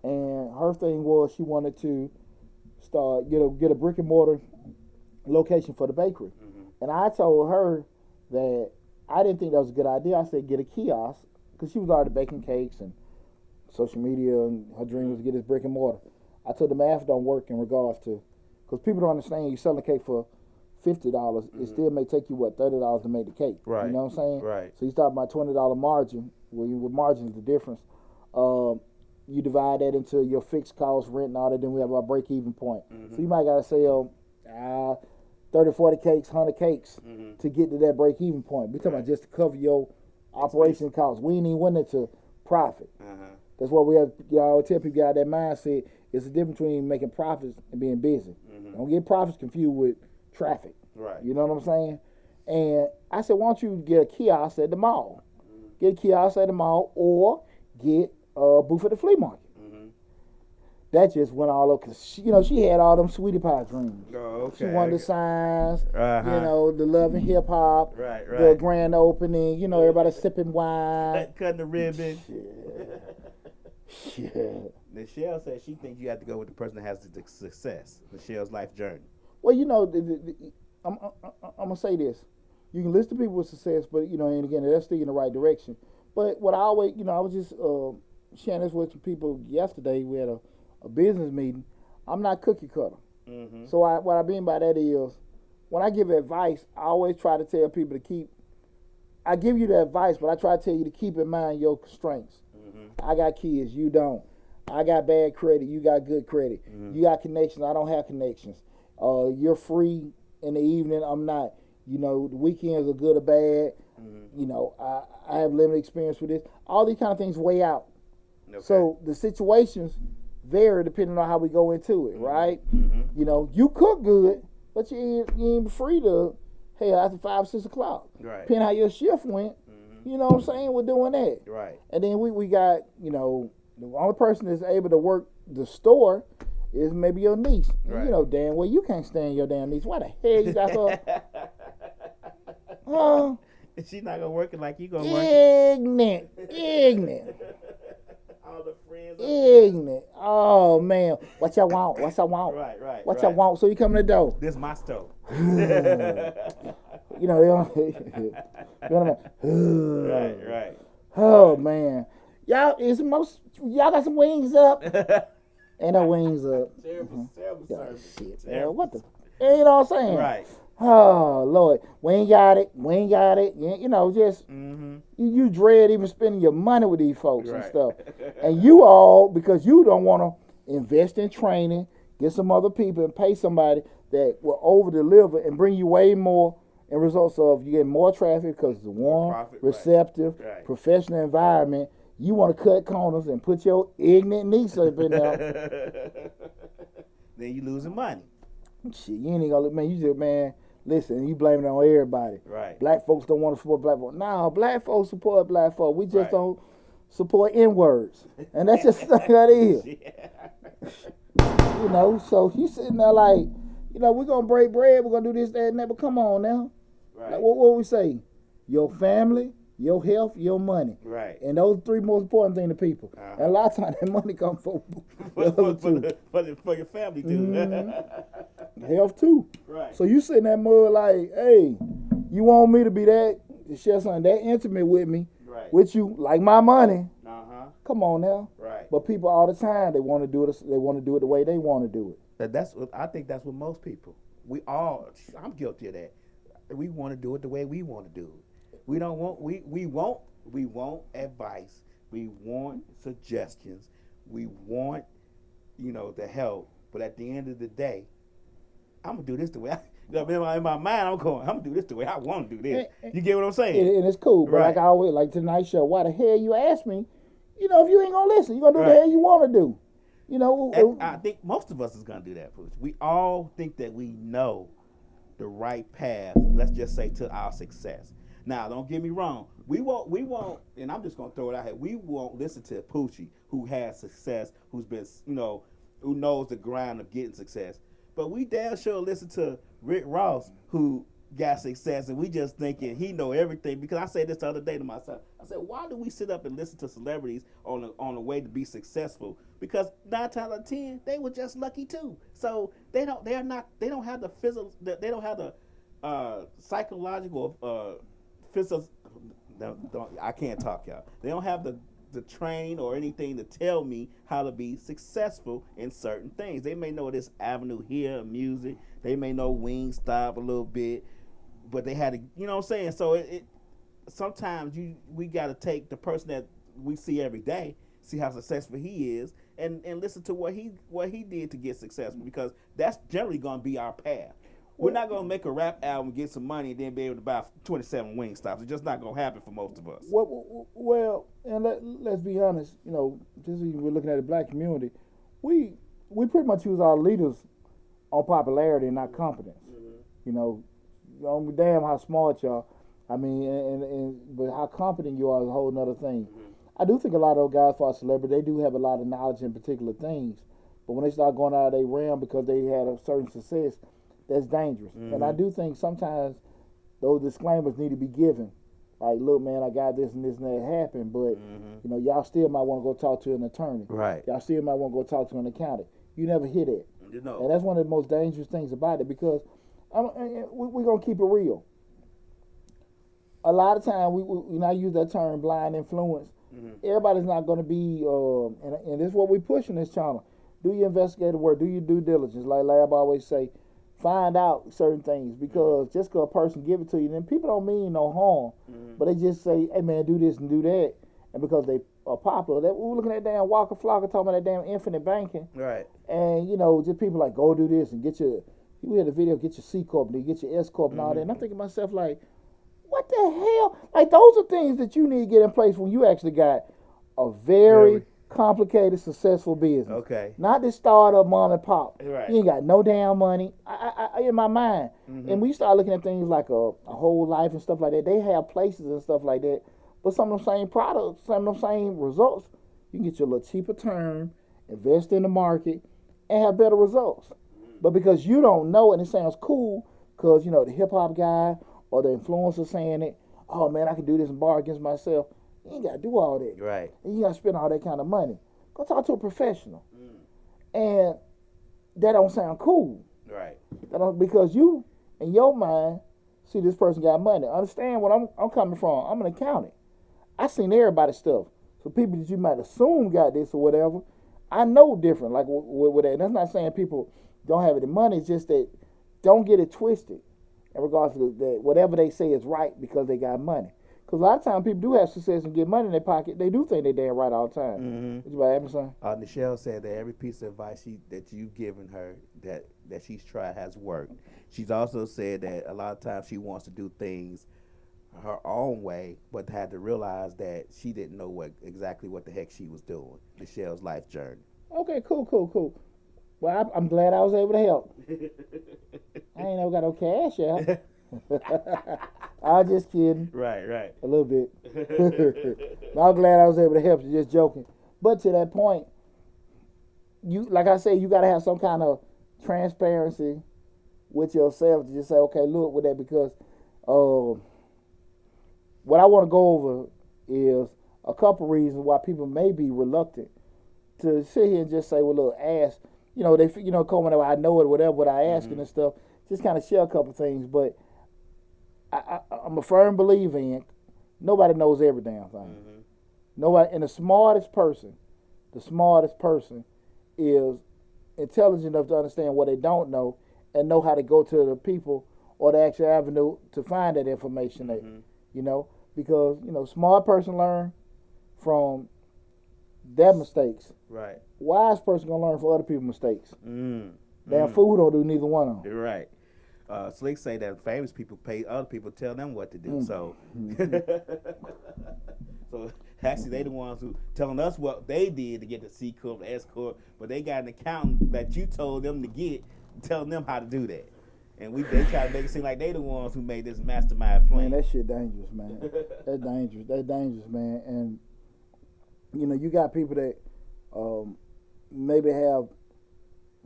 And her thing was she wanted to get a brick and mortar location for the bakery. And I told her that I didn't think that was a good idea. I said, get a kiosk, because she was already baking cakes and social media, and her dream was to get this brick and mortar. I told the math don't work in regards to, because people don't understand, you selling a cake for $50, it still may take you, $30 to make the cake. Right. You know what I'm saying? Right. So you start by $20 margin, with margin is the difference. You divide that into your fixed cost, rent, and all that, then we have our break-even point. So you might got to sell 30, 40 cakes, 100 cakes to get to that break-even point. We're talking about just to cover your operation costs. We ain't even went into profit. That's why we have, y'all tell people out that mindset. It's the difference between making profits and being busy. Don't get profits confused with traffic. Right. You know what I'm saying? And I said, why don't you get a kiosk at the mall? Get a kiosk at the mall, or get a booth at the flea market. That just went all over, because she had all them sweetie pie dreams. Oh, okay. She wanted the signs, the love and hip hop, right. the grand opening, everybody sipping wine. Cutting the ribbon. Shit. Michelle says she thinks you have to go with the person that has the success. Michelle's life journey. Well, I'm gonna say this. You can list the people with success, but and again, that's still in the right direction. But what I always, I was just sharing this with some people yesterday. We had a business meeting. I'm not cookie cutter. So what I mean by that is, when I give advice, I always try to tell people to I give you the advice, but I try to tell you to keep in mind your strengths. I got kids, you don't. I got bad credit, you got good credit. You got connections, I don't have connections. You're free in the evening, I'm not. The weekends are good or bad. You know, I have limited experience with this. All these kind of things weigh out. Okay. So the situations vary depending on how we go into it, right? You know, you cook good, but you ain't free to, hell, after 5, 6 o'clock. Right. Depending how your shift went, you know what I'm saying? We're doing that. Right. And then we got, you know, the only person that's able to work the store is maybe your niece. Right. You know damn well you can't stand your damn niece. Why the hell you got her? She's not gonna work it like you gonna work it. Ignorant. All the friends. Ignorant. Oh man, what y'all want? Right. What y'all want? So you come to the door. This my stove. You know they don't. Right. Oh man, y'all got some wings up. Ain't no wings up. Terrible service. Shit, man. What the? You know what I'm saying? Right. Oh Lord, we ain't got it. You know, just you dread even spending your money with these folks and stuff. And you all, because you don't want to invest in training, get some other people and pay somebody that will over deliver and bring you way more in results of you get more traffic because it's a warm, profit, receptive, professional environment. You want to cut corners and put your ignorant niece up in there. Then you losing money. Shit, you ain't gonna look, man. You just, man, listen, you blame it on everybody. Right. Black folks don't want to support black folks. No, black folks support black folks. We just don't support N-words. And that's just how that is. You know, so you sitting there like, you know, we're gonna break bread, we're gonna do this, that, and that, but come on now. Right. Like, what we say? Your family, your health, your money. Right. And those 3 most important things to people. And a lot of times that money comes for your family too. Health too. Right. So you sitting that mud like, hey, you want me to be that, to share something that intimate with me, with you, like my money. Come on now. Right. But people all the time, they want to do it. They want to do it the way they want to do it. I think that's what most people. I'm guilty of that. We want to do it the way we want to do it. We don't want. We want advice. We want suggestions. We want, the help. But at the end of the day, I'm gonna do this the way in my mind. I'm gonna do this the way I want to do this. You get what I'm saying? And it's cool. But like I always, like tonight's show, why the hell you ask me? If you ain't gonna listen, you gonna do the hell you want to do. I think most of us is gonna do that, Pooch. We all think that we know the right path. Let's just say to our success. Now, don't get me wrong. We won't, and I'm just gonna throw it out here. We won't listen to Poochie, who has success, who's been, who knows the grind of getting success. But we damn sure listen to Rick Ross, who got success, and we just thinking he know everything. Because I said this the other day to myself. I said, why do we sit up and listen to celebrities on the way to be successful? Because 9 times out of 10, they were just lucky too. So they don't have the physical, they don't have the psychological physical. I can't talk, y'all. They don't have the train or anything to tell me how to be successful in certain things. They may know this avenue here, music. They may know Wingstop a little bit, but they had to, you know what I'm saying? So it sometimes we got to take the person that we see every day, see how successful he is, and listen to what he did to get successful, because that's generally going to be our path. We're not going to make a rap album, get some money, and then be able to buy 27 Wingstops. It's just not going to happen for most of us. Well, and let's be honest, just when we're looking at the black community, we pretty much use our leaders on popularity and not competence. Damn how smart y'all. I mean, but how competent you are is a whole nother thing. I do think a lot of those guys for our celebrity, they do have a lot of knowledge in particular things, but when they start going out of their realm because they had a certain success, that's dangerous. And I do think sometimes those disclaimers need to be given. Like, look, man, I got this and that happened, but y'all still might want to go talk to an attorney. Right. Y'all still might want to go talk to an accountant. You never hear that. And that's one of the most dangerous things about it, because we're gonna keep it real. A lot of time I use that term blind influence. Everybody's not going to be, and this is what we push in this channel. Do your investigative work, do your due diligence. Like Lab always say, find out certain things, because just because a person give it to you, then people don't mean no harm, but they just say, hey man, do this and do that, and because they are popular, we were looking at damn Walker Flocka talking about that damn infinite banking, right? And just people like, go do this and get your, you had a video, get your C corp, and get your S corp and all that, and I'm thinking to myself like, What the hell? Like, those are things that you need to get in place when you actually got a very complicated, successful business. Okay. Not this startup mom and pop. Right. You ain't got no damn money. I in my mind. And we start looking at things like a whole life and stuff like that. They have places and stuff like that. But some of them same products, some of them same results, you can get your little cheaper term, invest in the market, and have better results. But because you don't know and it sounds cool, because, you know, the hip-hop guy or the influencer saying it, oh, man, I can do this and bar against myself. You ain't got to do all that. Right. And you got to spend all that kind of money. Go talk to a professional. And that don't sound cool. Right. Because you, in your mind, see this person got money. Understand what I'm coming from. I'm an accountant. I seen everybody's stuff. So people that you might assume got this or whatever, I know different. Like with that. That's not saying people don't have any money. It's just that don't get it twisted in regards to that whatever they say is right because they got money. Because a lot of times people do have success and get money in their pocket. They do think they're damn right all the time. What you about to say? Nichelle said that every piece of advice that you've given her that she's tried has worked. She's also said that a lot of times she wants to do things her own way, but had to realize that she didn't know exactly what the heck she was doing. Michelle's life journey. Okay, cool. Well, I'm glad I was able to help. I ain't never got no cash out. I was just kidding. Right. A little bit. I'm glad I was able to help you, just joking. But to that point, you, like I said, you got to have some kind of transparency with yourself to just say, okay, look with that, because what I want to go over is a couple reasons why people may be reluctant to sit here and just say, well, look, ask. You know, they come whenever I know it or whatever, but I ask and stuff. Just kind of share a couple things, but I'm a firm believer in nobody knows every damn thing. Nobody, and the smartest person is intelligent enough to understand what they don't know and know how to go to the people or the actual avenue to find that information. That, you know, because smart person learn from their mistakes. Right. Wise person gonna learn from other people's mistakes. Damn fool don't do neither one of them. You're right. Slick say that famous people pay other people to tell them what to do. So, so actually they the ones who telling us what they did to get the C corp, the S corp, but they got an accountant that you told them to get, telling them how to do that. And they try to make it seem like they the ones who made this mastermind plan. Man, that shit dangerous, man. That's dangerous. That's dangerous, man. And you got people that maybe have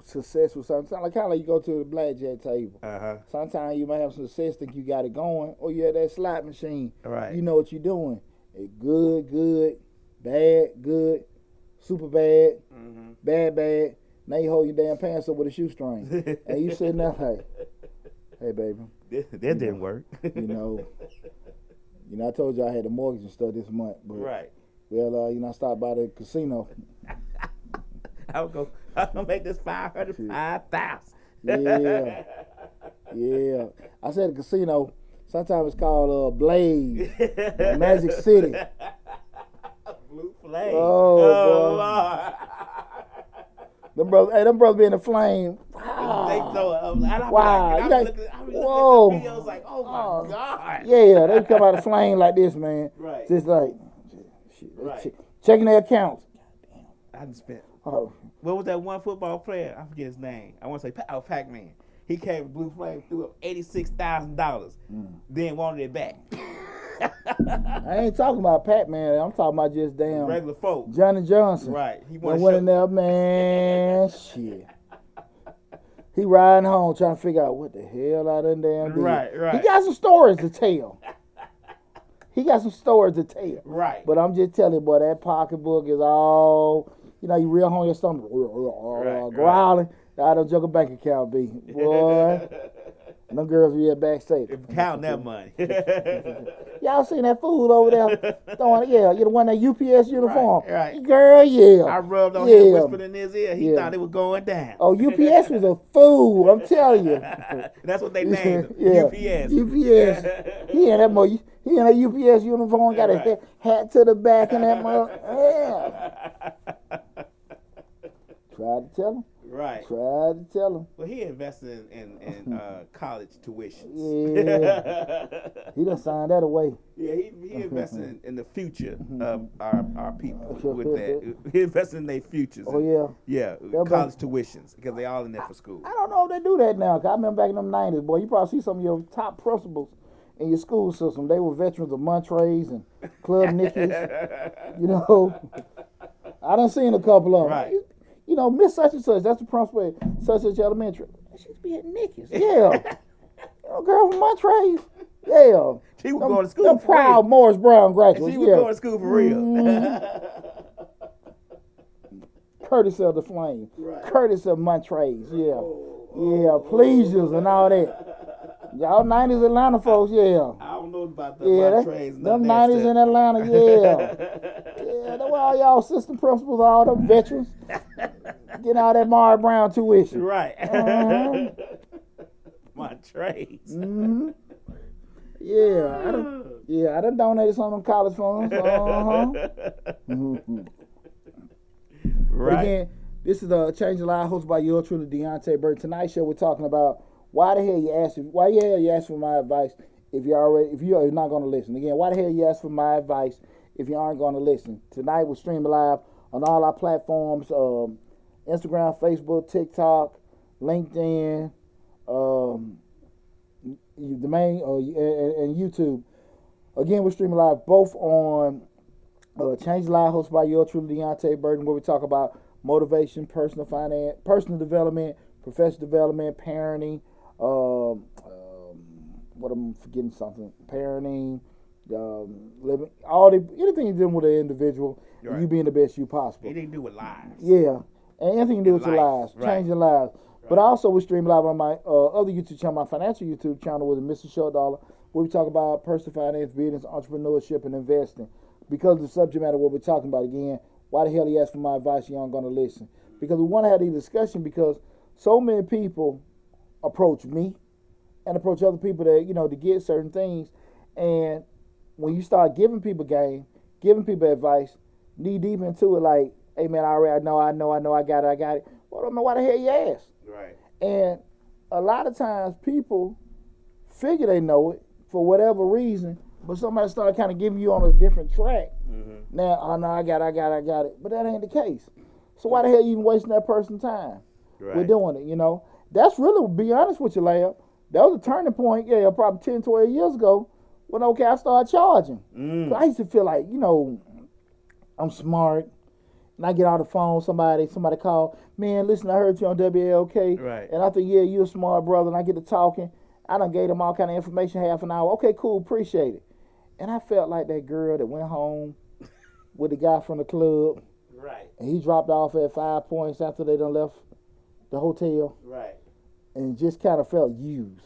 success with something. Like kind of like you go to the blackjack table. Sometimes you might have success, think you got it going, or you have that slot machine. Right. You know what you're doing. It good, bad, good, super bad, bad. Now you hold your damn pants up with a shoestring, and you sitting there like, "Hey, baby, that didn't work." I told you I had a mortgage and stuff this month, but right. Well, I stopped by the casino. I'm gonna make this 5,000. Yeah. I said the casino. Sometimes it's called Blaze, Magic City. Blue flame. Oh Lord. Them brothers be in the flame. Wow. Wow. I was looking at the videos like, oh my God. Yeah, they come out of flame like this, man. Right. Just like, shit. Right. Checking their accounts. I just spent. Oh. What was that one football player? I forget his name. I want to say Pac-Man. He came with Blue Flame, threw up $86,000, then wanted it back. I ain't talking about Pac-Man. I'm talking about just damn regular folk. Johnny Johnson. Right. He went in there, man. Shit. He riding home trying to figure out what the hell I done damn did. Right. He got some stories to tell. Right. But I'm just telling you, boy, that pocketbook is all, you real home your stomach, growling. I don't joke a bank account be. Boy, them girls be at backstage. Counting that money. Y'all seen that fool over there throwing, you're the one that UPS uniform. Right. Girl, yeah. I rubbed on him, whispered in his ear. He thought it was going down. Oh, UPS was a fool, I'm telling you. That's what they named him, UPS. UPS. He in that UPS uniform, got a hat to the back and that mother. Yeah. Tried to tell him. Right. Try to tell him. Well, he invested in college tuitions. Yeah. He done signed that away. Yeah, he invested in the future of our people with that. He invested in their futures. Oh, yeah. Yeah, college tuitions, because they all in there for school. I don't know if they do that now. 'Cause I remember back in them 90s, boy, you probably see some of your top principals in your school system. They were veterans of Montrose and Club Nicky's. You know, I done seen a couple of them. Right. You know, Miss such and such, that's the principal at such and such elementary. She's be at Nicky's. Yeah. You know, girl from Montrose. Yeah. She was going to school them for proud real. Morris Brown graduates. She was going to school for real. Courtesy of the Flame. Right. Courtesy of Montrose. Yeah. Yeah, Pleasures and all that. Y'all 90s Atlanta folks, yeah. I don't know about the trades. Them 90s in Atlanta, yeah. Yeah, that's why all y'all assistant principals, all them veterans, getting all that Morris Brown tuition. Right. My trades. Mm-hmm. Yeah, I done donated some of them college funds. Mm-hmm. Right. But again, this is the Change the Life hosted by yours truly, Deonte Burden. Tonight's show we're talking about why the hell you ask for my advice if you're not going to listen. Again, why the hell you ask for my advice if you aren't going to listen? Tonight we're streaming live on all our platforms: Instagram, Facebook, TikTok, LinkedIn, the main and YouTube. Again, we're streaming live both on Change the Life hosted by yours truly, Deonte Burden, where we talk about motivation, personal finance, personal development, professional development, parenting. What I'm forgetting something? Parenting, living, anything you're doing with an individual, right. You being the best you possible. Anything to do with lives. Yeah, and anything to do with your lives, right. Changing lives. Right. But also we stream live on my other YouTube channel, my financial YouTube channel with Mr. Short Dollar, where we talk about personal finance, business, entrepreneurship, and investing. Because of the subject matter what we're talking about again, why the hell you ask for my advice? You aren't going to listen. Because we want to have these discussion because so many people approach me and approach other people that, to get certain things. And when you start giving people game, giving people advice, knee deep into it like, hey man, I know, I got it. Well, I don't know why the hell you ask. Right. And a lot of times people figure they know it for whatever reason, but somebody started kind of giving you on a different track. Mm-hmm. Now, oh no, I got it. But that ain't the case. So why the hell you even wasting that person's time? Right. We're doing it, That's really, to be honest with you, Leia, that was a turning point, probably 10, 12 years ago when, I started charging. I used to feel like, I'm smart. And I get on the phone, somebody call, man, listen, I heard you on WLK. Right. And I think, yeah, you're a smart brother. And I get to talking. I done gave them all kind of information, half an hour. Okay, cool, appreciate it. And I felt like that girl that went home with the guy from the club. Right. And he dropped off at 5 points after they done left the hotel. Right. And just kind of felt used.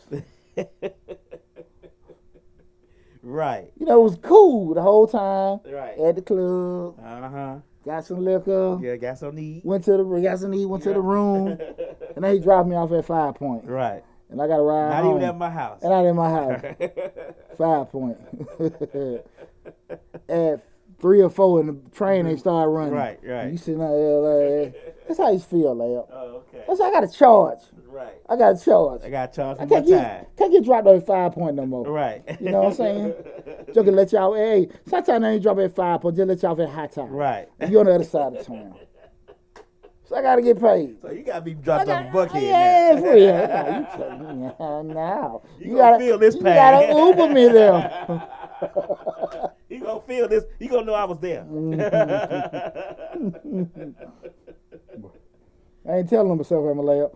Right. It was cool the whole time. Right. At the club. Uh-huh. Got some liquor. Yeah, got some need. Went to the room. And then he dropped me off at 5 points. Right. And I got to ride Not home. even at my house. And not in my house. 5 points. At 3 or 4 in the train, they started running. Right. And you sitting out there like, that's how you feel, Lab. Oh, okay. That's how I got to charge. Right. I got to charge. I got to charge for my time. Can't get dropped at 5 points no more. Right. You know what I'm saying? Just to let y'all, hey, sometimes I ain't drop at 5 points, just let y'all at high time. Right. You on the other side of town. So I got to get paid. So you got to be dropped off Buckhead yeah, now. For real. Now. You got to feel this pain. You got to Uber me there. You going to feel this. You going to know I was there. I ain't telling them myself I'm a layup.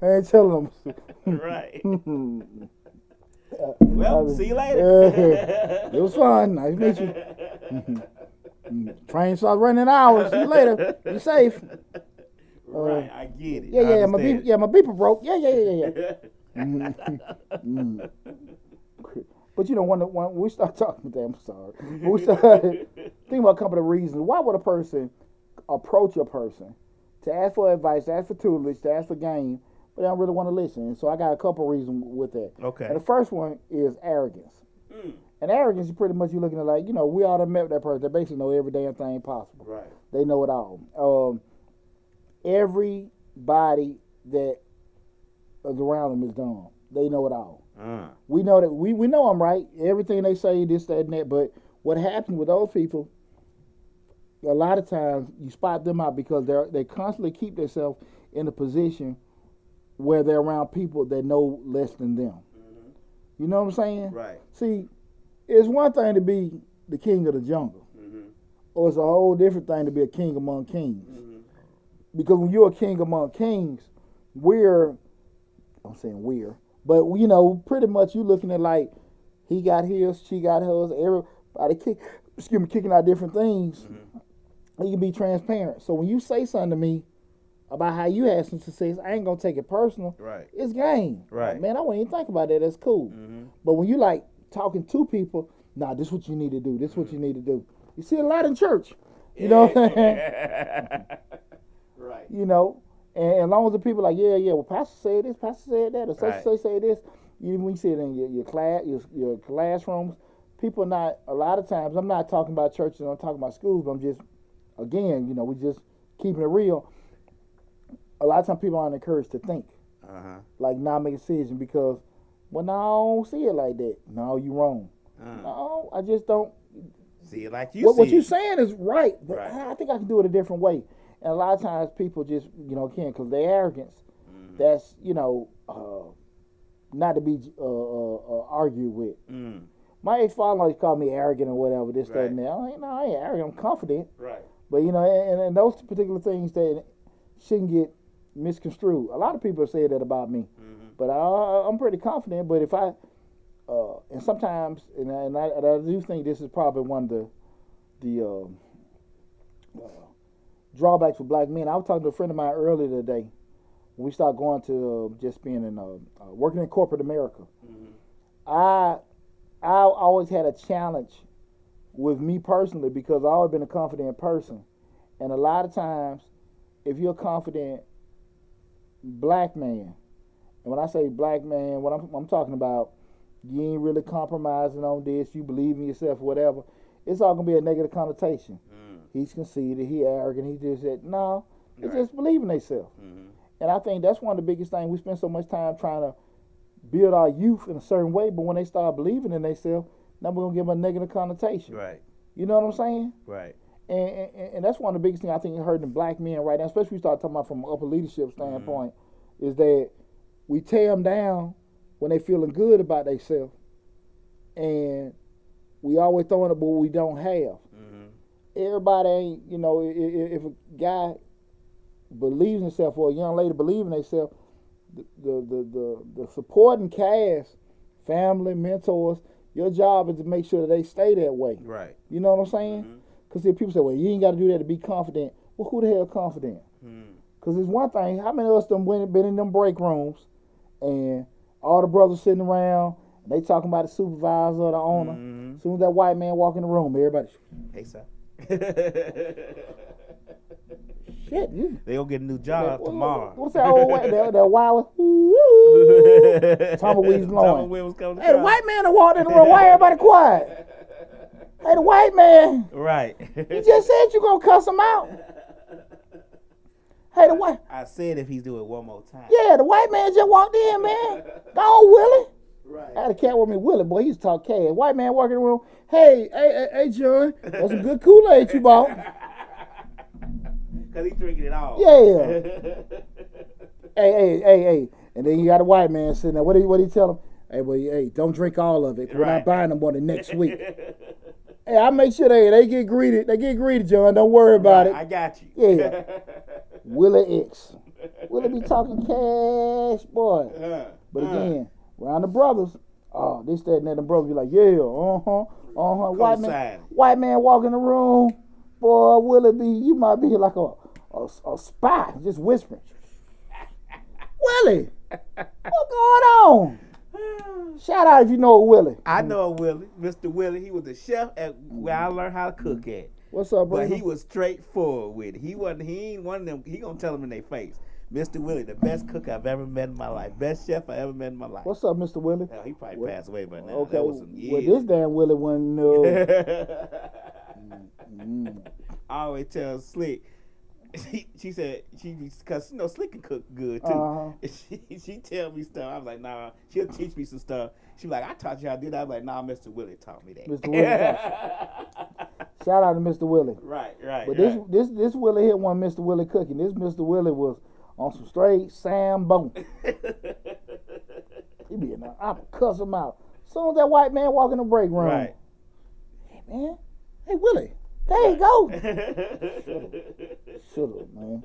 I ain't telling them. Right. Well, see you later. It was fun. Nice to meet you. Train starts running hours. See you later. Be safe. Right, I get it. Yeah, my beeper broke. Yeah. But when we start talking about that, I'm sorry. When we start thinking about a couple of reasons, why would a person approach a person to ask for advice, to ask for tutelage, to ask for game, but they don't really want to listen? And so I got a couple of reasons with that. Okay. And the first one is arrogance. And arrogance is pretty much you looking at we all done met with that person. They basically know every damn thing possible. Right. They know it all. everybody that is around them is dumb. They know it all. We know that we know them, right? Everything they say, this, that, and that. But what happens with those people, a lot of times you spot them out because they constantly keep themselves in a position where they're around people that know less than them. Mm-hmm. You know what I'm saying? Right. See, it's one thing to be the king of the jungle, mm-hmm. or it's a whole different thing to be a king among kings. Mm-hmm. Because when you're a king among kings, but you know, pretty much you looking at like he got his, she got hers, everybody kicking out different things. Mm-hmm. You can be transparent. So when you say something to me about how you had some success, I ain't gonna take it personal. Right. It's game. Right. Man, I wouldn't even think about that. That's cool. Mm-hmm. But when you like talking to people, nah, this is what you need to do. This is what you need to do. You see a lot in church. You know what I'm saying? Right. You know, and as long as the people like, well, Pastor said this, Pastor said that, or such say this. Even when you see it in your classrooms, people not, a lot of times, I'm not talking about churches, I'm talking about schools, but I'm just, again, you know, we just keeping it real. A lot of times people aren't encouraged to think, like not make a decision because, well, no, I don't see it like that. No, you wrong. No, I just don't see it like you see what it. you're saying is right, but I think I can do it a different way. And a lot of times people just, you know, can't because their arrogance, that's, you know, not to be argued with. My ex-father always called me arrogant or whatever, this, that, and that. I ain't arrogant, I'm confident. Right. But, you know, and those particular things that shouldn't get misconstrued. A lot of people say that about me, but I'm pretty confident. But if I, and sometimes, and I do think this is probably one of the drawbacks for black men. I was talking to a friend of mine earlier today. When we started going to just being in working in corporate America. I always had a challenge with me personally because I've always been a confident person, and a lot of times, if you're a confident black man, and when I say black man, what I'm talking about, you ain't really compromising on this, you believe in yourself, whatever, it's all gonna be a negative connotation. He's conceited, he arrogant, he just said, no, it's just believing themselves. And I think that's one of the biggest things. We spend so much time trying to build our youth in a certain way, but when they start believing in themselves, now we're gonna give them a negative connotation. Right. You know what I'm saying? Right. And that's one of the biggest things I think hurting black men right now, especially we start talking about from an upper leadership standpoint, is that we tear them down when they feeling good about themselves, and we always throwing up what we don't have. Everybody ain't, you know, if a guy believes in himself or a young lady believes in themselves, the supporting cast, family, mentors, your job is to make sure that they stay that way. Right. You know what I'm saying? Because if people say, well, you ain't got to do that to be confident. Well, who the hell confident? Because it's one thing, how many of us been in them break rooms and all the brothers sitting around, and they talking about the supervisor or the owner. As soon as that white man walk in the room, everybody, hey, sir. Shit, they gonna get a new job tomorrow. What's that old white? That wild tumbleweeds blowing. Hey, the white man that walked in the room. Why everybody quiet? Hey, the white man. Right. You just said you gonna cuss him out. Hey, the white. I said if he's doing it one more time. Yeah, the white man just walked in, man. Go on, Willie. Right. I had a cat with me, Willie. Boy, he used to talk cash. White man walking in the room. Hey, John. That's some good Kool-Aid you bought. Because he's drinking it all. Yeah. hey. And then you got a white man sitting there. What do you tell him? Hey, well, hey, don't drink all of it. We're not buying them more than next week. Hey, I make sure they get greeted. They get greeted, John. Don't worry about it. I got you. Yeah. Willie X. Willie be talking cash, boy. But again, around the brothers, this, that, and that, the brothers be like, White man walk in the room, boy, Willie you might be like a spy, just whispering. Willie, what's going on? Shout out if you know Willie. I know Willie, Mr. Willie. He was the chef at where I learned how to cook at. What's up, bro? But he was straightforward with it. He ain't one of them. He gonna tell them in their face. Mr. Willie, the best cook I've ever met in my life. Best chef I ever met in my life. What's up, Mr. Willie? Hell, he probably passed away by now. Okay. That was some years. Well, this damn Willie wouldn't know. I always tell Slick, she said because Slick can cook good too. She tell me stuff. I was like, nah. She'll teach me some stuff. She was like, I taught you how to do that. I was like, nah, Mr. Willie taught me that. Mr. Willie taught. Shout out to Mr. Willie. Right. But this Willie here wasn't Mr. Willie cooking. This Mr. Willie was on some straight Sambo. He be in there. I cuss him out. As soon as that white man walk in the break room. Right. Hey man. Hey Willie. There you go. Shut up, man.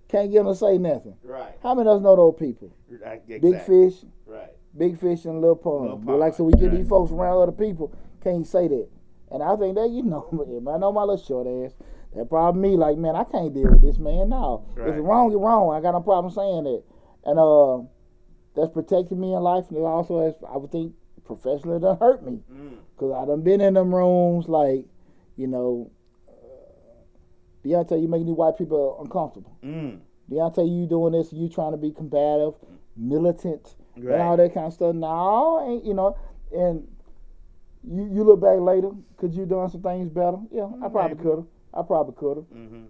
Can't get him to say nothing. Right. How many of us know those people? Exactly. Big fish. Right. Big fish in a little pond. But like so we get these folks around other people, can't say that. And I think that, if I know my little short ass, that probably me, like, man, I can't deal with this, man. No. Right. If it's wrong, you're wrong. I got no problem saying that. And that's protected me in life. And it also has, I would think, professionally done hurt me. Because I done been in them rooms, like, Deonte, you making these white people uncomfortable. Deonte, you doing this, you trying to be combative, militant, and all that kind of stuff. No, ain't, and you look back later, could you done some things better? Yeah, I probably could have.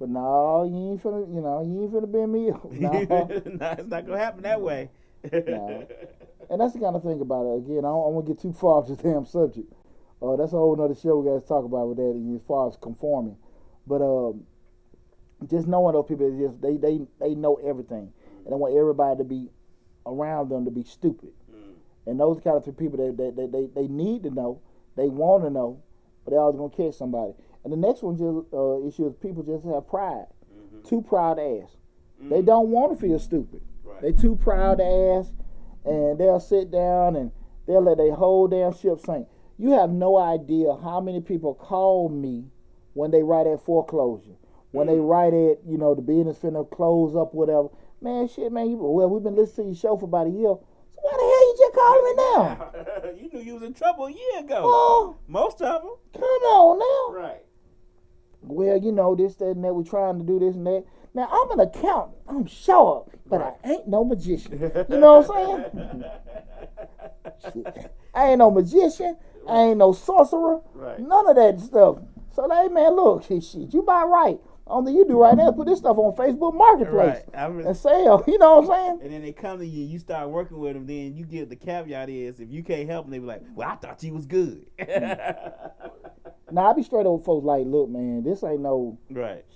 But no, you ain't finna bend me up. No. No, it's not gonna happen that way. No. And that's the kind of thing about it. Again, I don't want to get too far off this damn subject. That's a whole nother show we got to talk about with that as far as conforming. But just knowing those people, they know everything, and they want everybody to be around them to be stupid. And those kind of people they need to know, they want to know, but they always gonna catch somebody. And the next one issue is people just have pride, too proud to ask. They don't want to feel stupid. Right. They too proud to ask, and they'll sit down and they'll let their whole damn ship sink. You have no idea how many people call me when they write at foreclosure, when they write at, the business finna close up, whatever. Man, shit, man, we've been listening to your show for about a year. So why the hell you just calling me now? You knew you was in trouble a year ago. Most of them. Come on now. Right. Well, this, that, and that. We're trying to do this and that. Now, I'm an accountant. I'm sure, but I ain't no magician. You know what I'm saying? Shit. I ain't no magician. I ain't no sorcerer. Right. None of that stuff. So, hey, man, look, shit, you about right. Only you do right now, put this stuff on Facebook Marketplace and sell. You know what I'm saying? And then they come to you, you start working with them, then you give the caveat is, if you can't help them, they be like, well, I thought you was good. Now, I be straight up with folks like, look, man, this ain't no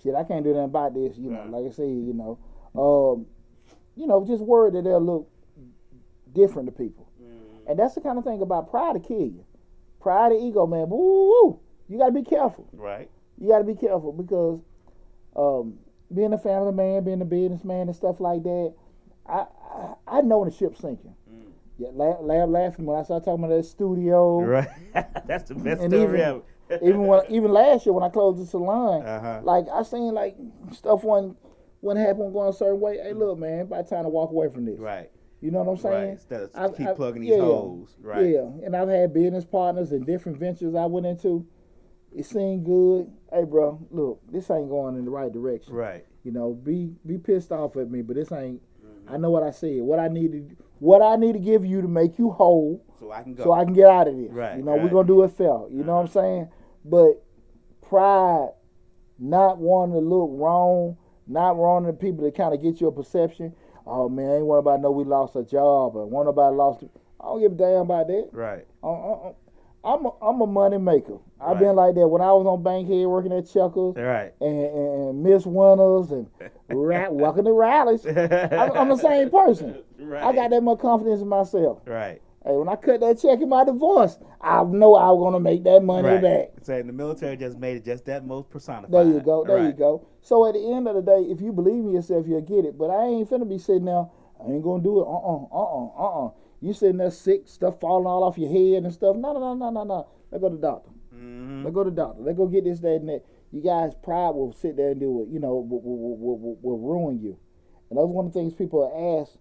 shit. I can't do nothing about this, like I say, just worried that they'll look different to people. And that's the kind of thing about pride to kill you. Pride and ego, man, woo, you got to be careful. Right. You got to be careful because being a family man, being a businessman and stuff like that, I know when the ship's sinking. Yeah, laughing when I started talking about that studio. Right. That's the best story ever. even last year when I closed the salon, like I seen like stuff wasn't happening going a certain way. Hey, look, man, by the time to walk away from this. Right. You know what I'm saying? Right. Instead of keep plugging these holes. Right. Yeah. And I've had business partners and different ventures I went into. It seemed good. Hey, bro, look, this ain't going in the right direction. Right. Be pissed off at me, but this ain't. I know what I said. What I need to give you to make you whole, so I can get out of this. Right. We're gonna do it fair. You know what I'm saying? But pride, not wanting to look wrong, not wanting the people to kind of get your perception. Oh man, I ain't want nobody to know we lost a job, or want nobody lost. I don't give a damn about that. Right. I'm a money maker. I've been like that when I was on Bankhead working at Checkers, and Miss Winters and walking the rallies. I'm the same person. Right. I got that much confidence in myself. Right. Hey, when I cut that check in my divorce, I know I was gonna make that money back. So the military just made it just that most personified. There you go. There you go. So at the end of the day, if you believe in yourself, you'll get it. But I ain't finna be sitting there. I ain't gonna do it. You sitting there sick, stuff falling all off your head and stuff. No. Let's go to the doctor. Let's go to the doctor. Let's go get this, that, and that. You guys' pride will sit there and do it, will ruin you. And that's one of the things people ask,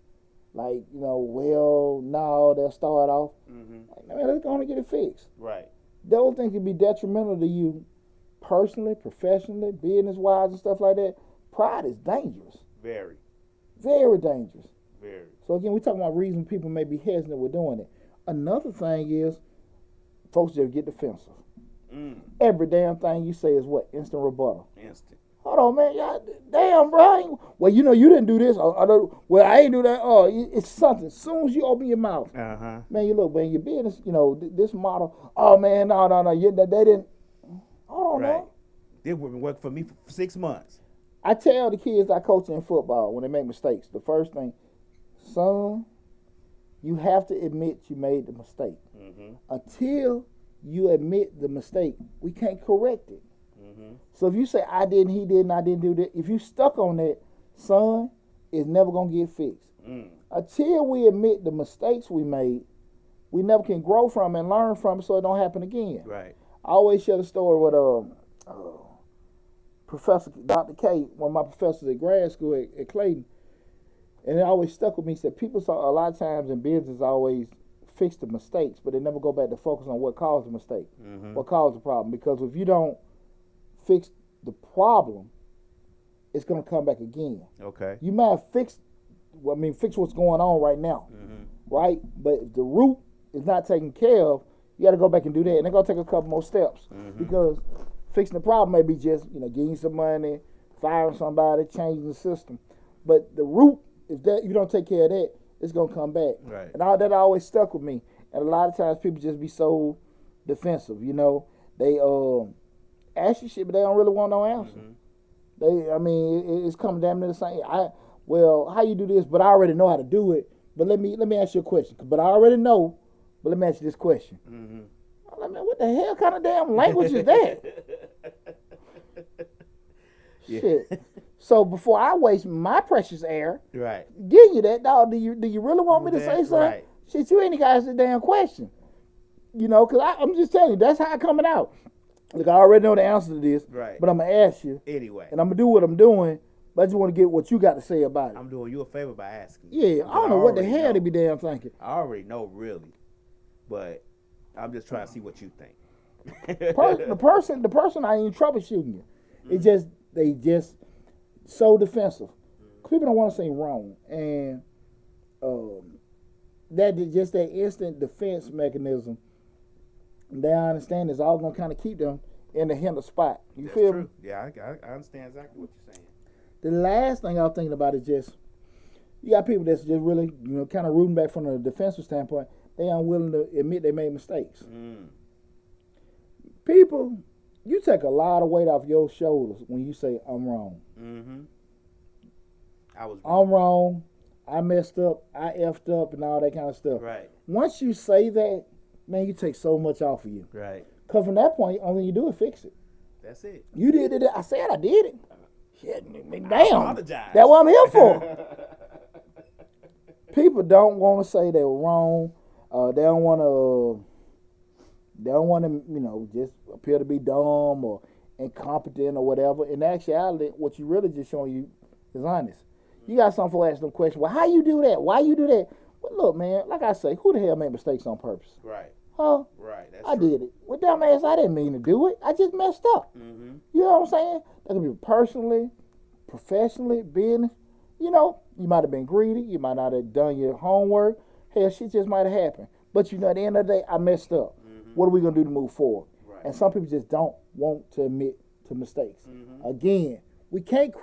like, well, no, they'll start off. Like, man, let's go and get it fixed. Right. Those things can be detrimental to you personally, professionally, business-wise and stuff like that. Pride is dangerous. Very. Very dangerous. Very. So again, we're talking about reasons people may be hesitant with doing it. Another thing is, folks just get defensive. Every damn thing you say is what? Instant rebuttal. Instant. Hold on, man. Y'all, damn, bro. Well, you didn't do this. Well, I ain't do that. Oh, it's something. As soon as you open your mouth, man, you look, man, your business, this model. Oh, man, no. They didn't. Hold on, man. They wouldn't work for me for 6 months. I tell the kids I coach in football when they make mistakes, the first thing, son, you have to admit you made the mistake. Mm-hmm. Until you admit the mistake, we can't correct it. Mm-hmm. So if you say, I didn't, he didn't, I didn't do that, if you stuck on that, son, it's never going to get fixed. Mm. Until we admit the mistakes we made, we never can grow from and learn from it so it don't happen again. Right. I always share the story with Professor Dr. K, one of my professors at grad school at Clayton, and it always stuck with me. He said people a lot of times in business always fix the mistakes, but they never go back to focus on what caused the mistake, what caused the problem. Because if you don't fix the problem, it's going to come back again. Okay. You might have fix what's going on right now, right? But if the root is not taken care of, you got to go back and do that, and they're going to take a couple more steps because fixing the problem may be just, getting you some money, firing somebody, changing the system. But the root, if you don't take care of that, it's going to come back. Right. And all that always stuck with me. And a lot of times people just be so defensive, They ask you shit, but they don't really want no answer. It's coming damn near the same. How you do this? But I already know how to do it. But let me ask you a question. But I already know, but let me ask you this question. What the hell kind of damn language is that? Shit. So before I waste my precious air, give you that, dog. Do you really want me to say something? Right. Shit, you ain't got the damn question. Because I'm just telling you, that's how it coming out. Look, I already know the answer to this, but I'm gonna ask you anyway, and I'm gonna do what I'm doing. But I just want to get what you got to say about it. I'm doing you a favor by asking. Yeah, I don't know what the hell they be damn thinking. I already know, really, but I'm just trying to see what you think. the person I ain't troubleshooting you. It's just they just so defensive. People don't want to say wrong, and that instant defense mechanism. They understand is all gonna kind of keep them in the hinder spot. You That's feel true. me? Yeah, I understand exactly what you're saying. The last thing I was thinking about is just you got people that's just really kind of rooting back from a defensive standpoint. They aren't willing to admit they made mistakes. People, you take a lot of weight off your shoulders when you say I'm wrong. I'm wrong. I messed up. I effed up and all that kind of stuff. Right. Once you say that, man, you take so much off of you. Right. Because from that point, only you do is fix it. That's it. You did it. I said I did it. Shit, damn. I apologize. That's what I'm here for. People don't want to say they were wrong. They don't want to, just appear to be dumb or incompetent or whatever. In actuality, what you really just showing you is honest. You got some for asking them questions. Well, how you do that? Why you do that? Well, look, man, like I say, who the hell made mistakes on purpose? Right. Huh? Right. I did it. Well, dumbass, I didn't mean to do it. I just messed up. You know what I'm saying? That could be personally, professionally, business. You might have been greedy. You might not have done your homework. Hell, shit just might have happened. But at the end of the day, I messed up. What are we going to do to move forward? Right. And some people just don't want to admit to mistakes. Again, we can't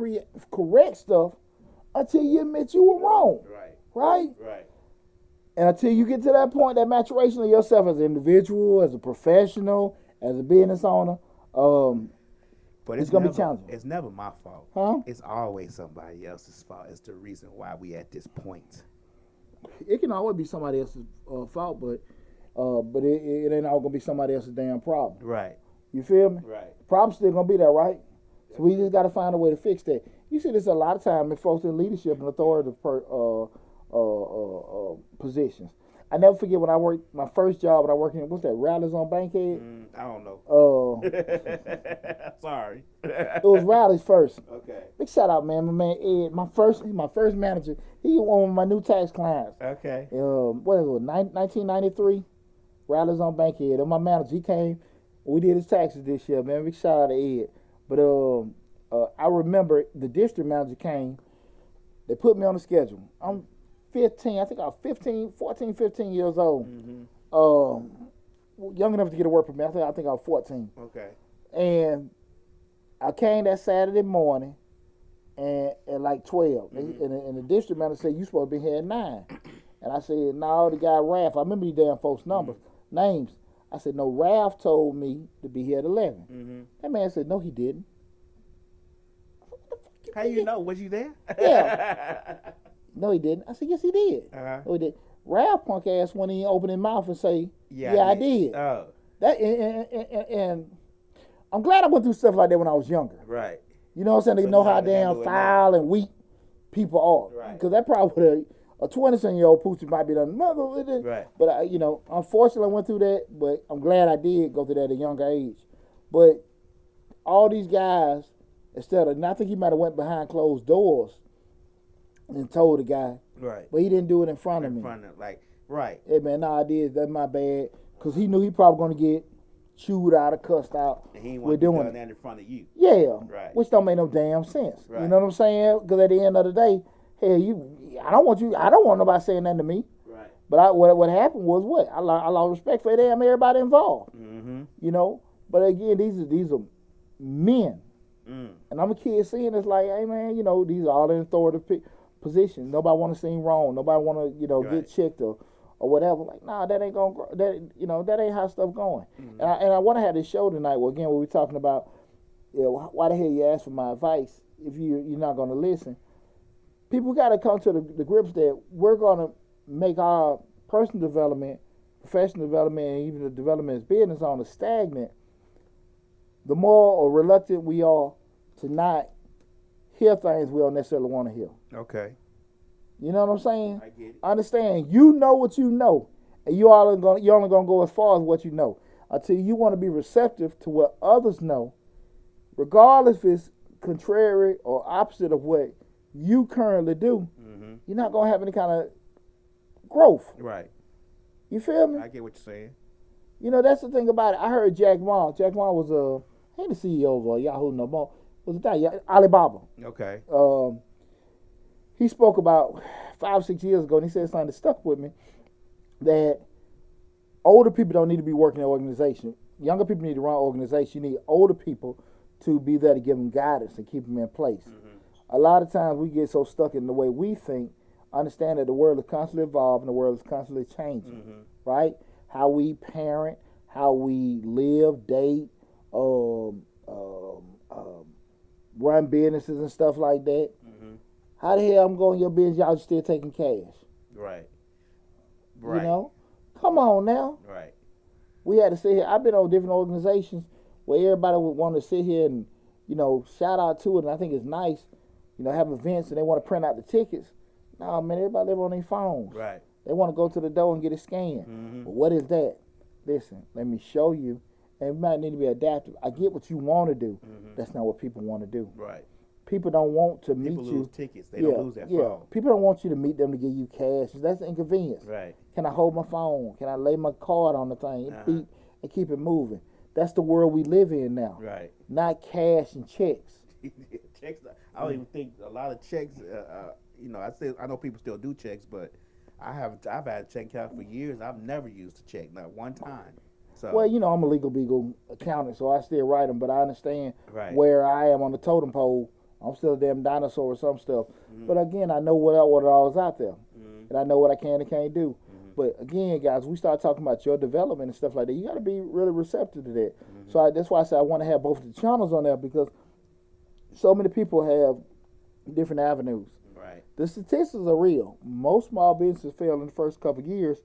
correct stuff until you admit you were wrong. Right? And until you get to that point, that maturation of yourself as an individual, as a professional, as a business owner, but it's going to be challenging. It's never my fault. Huh? It's always somebody else's fault. It's the reason why we at this point. It can always be somebody else's fault, but it ain't all going to be somebody else's damn problem. Right. You feel me? Right. The problem's still going to be there, right? So we just got to find a way to fix that. You see this a lot of time in folks in leadership and authoritative positions. I never forget when I worked my first job when I worked in what's that, Rallies on Bankhead? I don't know. Sorry. It was Rallies first. Okay. Big shout out, man. My man Ed, my first manager. He was one of my new tax clients. Okay. What is it? 1993. Rallies on Bankhead. And my manager, he came. We did his taxes this year, man. Big shout out to Ed. But I remember the district manager came. They put me on the schedule. I'm 15. I think I was 14, 15 years old. Young enough to get to work with me. I think I was 14. Okay. And I came that Saturday morning, and like 12. And the district manager said, you supposed to be here at 9. And I said, no, the guy Ralph, I remember these damn folks' names. I said, no, Ralph told me to be here at 11. That man said, no, he didn't. How you know? Was you there? Yeah. No, he didn't. I said, yes, he did. No, he did. Ralph punk ass went in, open his mouth and say, yeah, I did. Oh. That and I'm glad I went through stuff like that when I was younger. Right. You know what I'm saying? They know how damn foul and weak people are. Right. Because that probably a 20-something-year-old poochie might be done mother with it. Right. But unfortunately, I went through that. But I'm glad I did go through that at a younger age. But all these guys, and I think he might have went behind closed doors and told the guy. Right. But he didn't do it in front of me. Right. Hey man, no, I did. That's my bad. Because he knew he probably going to get chewed out or cussed out. And he wasn't doing that in front of you. Yeah. Right. Which don't make no damn sense. Right. You know what I'm saying? Because at the end of the day, hell, I don't want nobody saying nothing to me. Right. But what happened was what? I lost respect for damn everybody involved. Mm-hmm. You know? But again, these are men. And I'm a kid seeing this like, hey man, these are all in authoritative positions. Nobody want to seem wrong. Nobody want to, get checked or whatever. Like, nah, that ain't gonna. That ain't how stuff going. And I want to have this show tonight. Well, again, we're talking about, why the hell you ask for my advice if you're not gonna listen. People got to come to the grips that we're gonna make our personal development, professional development, and even the development as business owner stagnant. The more reluctant we are to not hear things we don't necessarily want to hear. Okay. You know what I'm saying? I get it. Understand, you know what you know, and you're only gonna go as far as what you know. Until you want to be receptive to what others know, regardless if it's contrary or opposite of what you currently do, you're not gonna have any kind of growth. Right. You feel me? I get what you're saying. That's the thing about it. I heard Jack Ma. Jack Ma was he ain't the CEO of Yahoo no more. Was it that Alibaba? Okay. He spoke about 5 or 6 years ago, and he said something that stuck with me, that older people don't need to be working in an organization. Younger people need to run organizations. You need older people to be there to give them guidance and keep them in place. A lot of times we get so stuck in the way we think, understand that the world is constantly evolving, the world is constantly changing, right? How we parent, how we live, date, run businesses and stuff like that. How the hell I'm going your business, y'all still taking cash? Right. Come on now. Right. We had to sit here. I've been on different organizations where everybody would want to sit here and, shout out to it, and I think it's nice, have events and they want to print out the tickets. No, man, everybody live on their phones. Right. They want to go to the door and get it scanned. But what is that? Listen, let me show you. And we might need to be adaptive. I get what you want to do. That's not what people want to do. Right. People don't want to meet you. People lose tickets. They don't lose their phone. People don't want you to meet them to give you cash. That's inconvenience. Right. Can I hold my phone? Can I lay my card on the thing and beep and keep it moving? That's the world we live in now. Right. Not cash and checks. Checks. I don't even think a lot of checks. I know people still do checks, but I've had a check account for years. I've never used a check, not one time. So. Well, I'm a legal beagle accountant, so I still write them, but I understand where I am on the totem pole. I'm still a damn dinosaur or some stuff. But again, I know what all is out there. And I know what I can and can't do. But again, guys, we start talking about your development and stuff like that. You got to be really receptive to that. So that's why I say I want to have both the channels on there, because so many people have different avenues. Right. The statistics are real. Most small businesses fail in the first couple of years.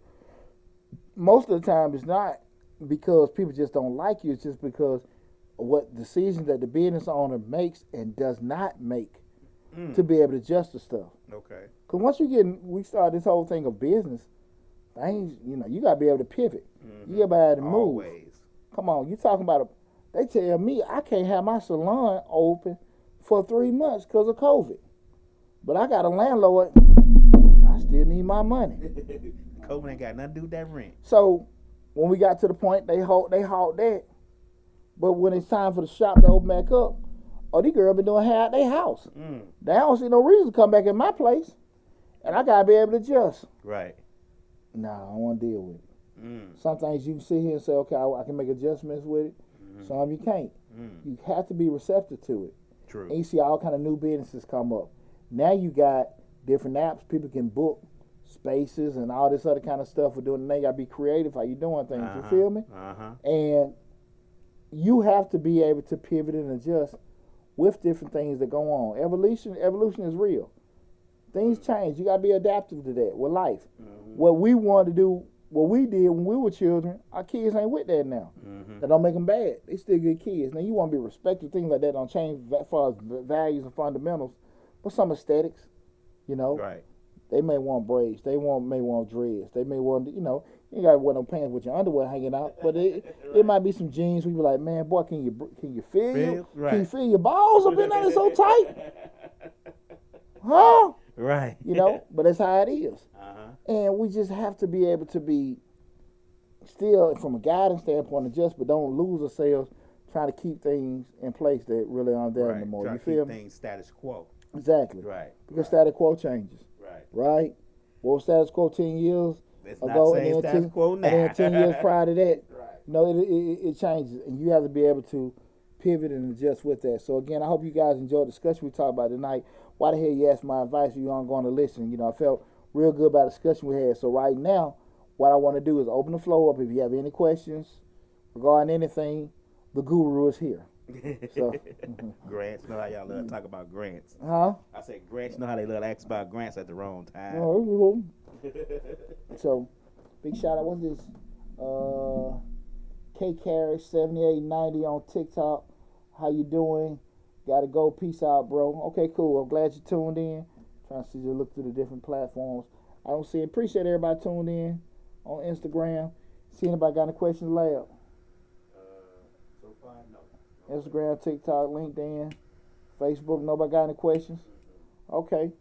Most of the time, it's not because people just don't like you. It's just because of what decisions that the business owner makes and does not make to be able to adjust the stuff. Okay. Because once we start this whole thing of business, things, you got to be able to pivot. You got to be able to move. Always. Come on, you talking about they tell me I can't have my salon open for 3 months because of COVID. But I got a landlord, I still need my money. COVID ain't got nothing to do with that rent. So when we got to the point, they halt that. But when it's time for the shop to open back up, these girls been doing hair at their house. They don't see no reason to come back in my place. And I got to be able to adjust. Right. Nah, I don't want to deal with it. Some things you can sit here and say, okay, I can make adjustments with it. Some you can't. You have to be receptive to it. True. And you see all kind of new businesses come up. Now you got different apps. People can book spaces and all this other kind of stuff for doing. Now you got to be creative how you doing things. You feel me? And you have to be able to pivot and adjust with different things that go on. Evolution is real. Things change. You got to be adaptive to that with life. What we wanted to do, what we did when we were children, our kids ain't with that now. That don't make them bad. They still good kids. Now you want to be respected. Things like that don't change as far as values and fundamentals, but some aesthetics, you know. Right. They may want braids. They may want dreads. They may want, you know, you ain't got to wear no pants with your underwear hanging out. But it might be some jeans where you be like, man, boy, can you feel Right. Can you feel your balls up in there? It's so tight, huh? Right. You know, but that's how it is. And we just have to be able to be still, from a guidance standpoint, adjust, but don't lose ourselves trying to keep things in place that really aren't there anymore. Try You to feel keep me? things status quo. Exactly. Right. Because status quo changes. Right? What was status quo 10 years It's ago? not saying status quo now. And then 10 years prior to that, you know, it changes. And you have to be able to pivot and adjust with that. So, again, I hope you guys enjoyed the discussion we talked about tonight. Why the hell you asked my advice if you aren't going to listen? You know, I felt real good about the discussion we had. So, right now, what I want to do is open the floor up. If you have any questions regarding anything, the guru is here. So, Grants, know how y'all love to talk about grants. huh? I said grants, know how they love to ask about grants at the wrong time. Oh, so, big shout out. What's this? K Carriage 7890 on TikTok. How you doing? Gotta go. Peace out, bro. Okay, cool. I'm glad you tuned in. Trying to see you look through the different platforms. I don't see. Appreciate everybody tuned in on Instagram. See anybody got any questions, lab? So far, no. Instagram, TikTok, LinkedIn, Facebook. Nobody got any questions? Okay.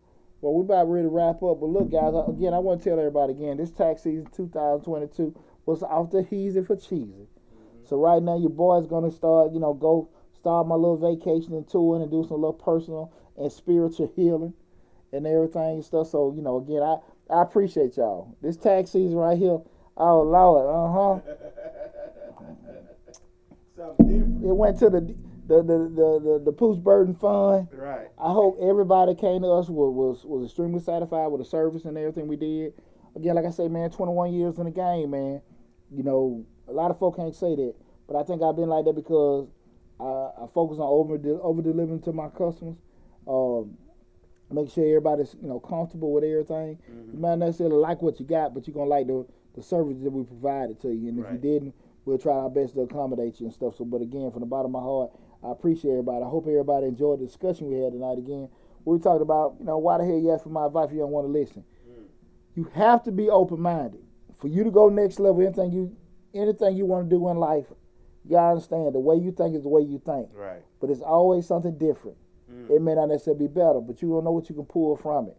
Well, we're about ready to wrap up. But look, guys, again, I want to tell everybody again, this tax season 2022 was off the heezy for cheesy. So right now, your boy's going to start, you know, go start my little vacation and touring and do some little personal and spiritual healing and everything and stuff. So, you know, again, I appreciate y'all. This tax season right here, oh, Lord, Something different. It went to the Pooch Burden Fund. Right. I hope everybody came to us was extremely satisfied with the service and everything we did. Again, like I say, man, 21 years in the game, man. You know, a lot of folk can't say that, but I think I've been like that because I focus on over delivering to my customers. Make sure everybody's, you know, comfortable with everything. You might not necessarily like what you got, but you're gonna like the service that we provided to you. And if you didn't, we'll try our best to accommodate you and stuff. So, but again, from the bottom of my heart, I appreciate everybody. I hope everybody enjoyed the discussion we had tonight. Again, we talked about, you know, why the hell you ask for my advice if you don't want to listen. You have to be open-minded. For you to go next level, anything you want to do in life, you gotta understand the way you think is the way you think. Right. But it's always something different. It may not necessarily be better, but you don't know what you can pull from it.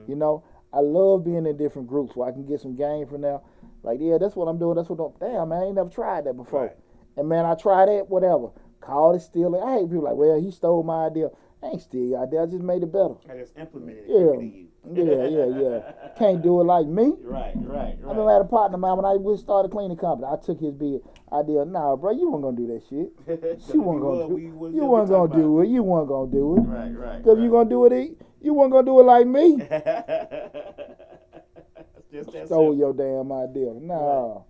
You know, I love being in different groups where I can get some game from there. Like, yeah, that's what I'm doing. That's what I'm. Damn, man, I ain't never tried that before. Right. And man, I tried it. Whatever. Call it stealing. I hate people like, well, he stole my idea. I ain't steal your idea. I just made it better. I just implemented it Yeah. you. Can't do it like me. Right. I remember I had a partner of mine when I started a cleaning company. I took his big idea. Nah, bro, you weren't gonna do that shit. You weren't gonna do it. You weren't gonna do it. You weren't gonna do it. Right. Because you gonna do it, you weren't gonna do it like me. Just Stole your damn idea. Nah.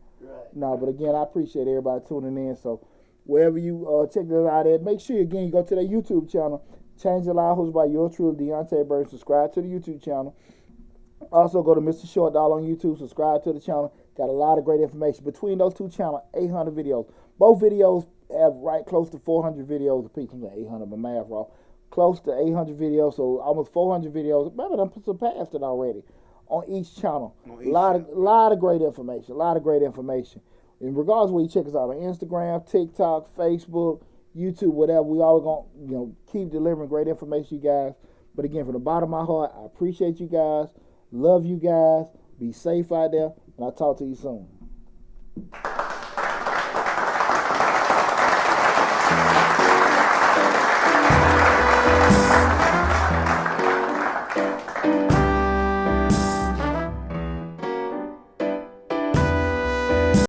Nah, but again, I appreciate everybody tuning in. So wherever you check this out at, make sure again you go to that YouTube channel. Change the Life hosted by yours truly, Deonte Burden. Subscribe to the YouTube channel. Also go to Mr. Short Dollar on YouTube. Subscribe to the channel. Got a lot of great information. Between those two channels, 800 videos. Both videos have right close to 400 videos apiece. I'm saying 800, my math wrong. Close to 800 videos, so almost 400 videos. Maybe I'm surpassed it already on each channel. A lot of great information. A lot of great information. In regards to where you check us out on Instagram, TikTok, Facebook, YouTube, whatever, we always gonna keep delivering great information, you guys. But again, from the bottom of my heart, I appreciate you guys. Love you guys. Be safe out there, and I'll talk to you soon.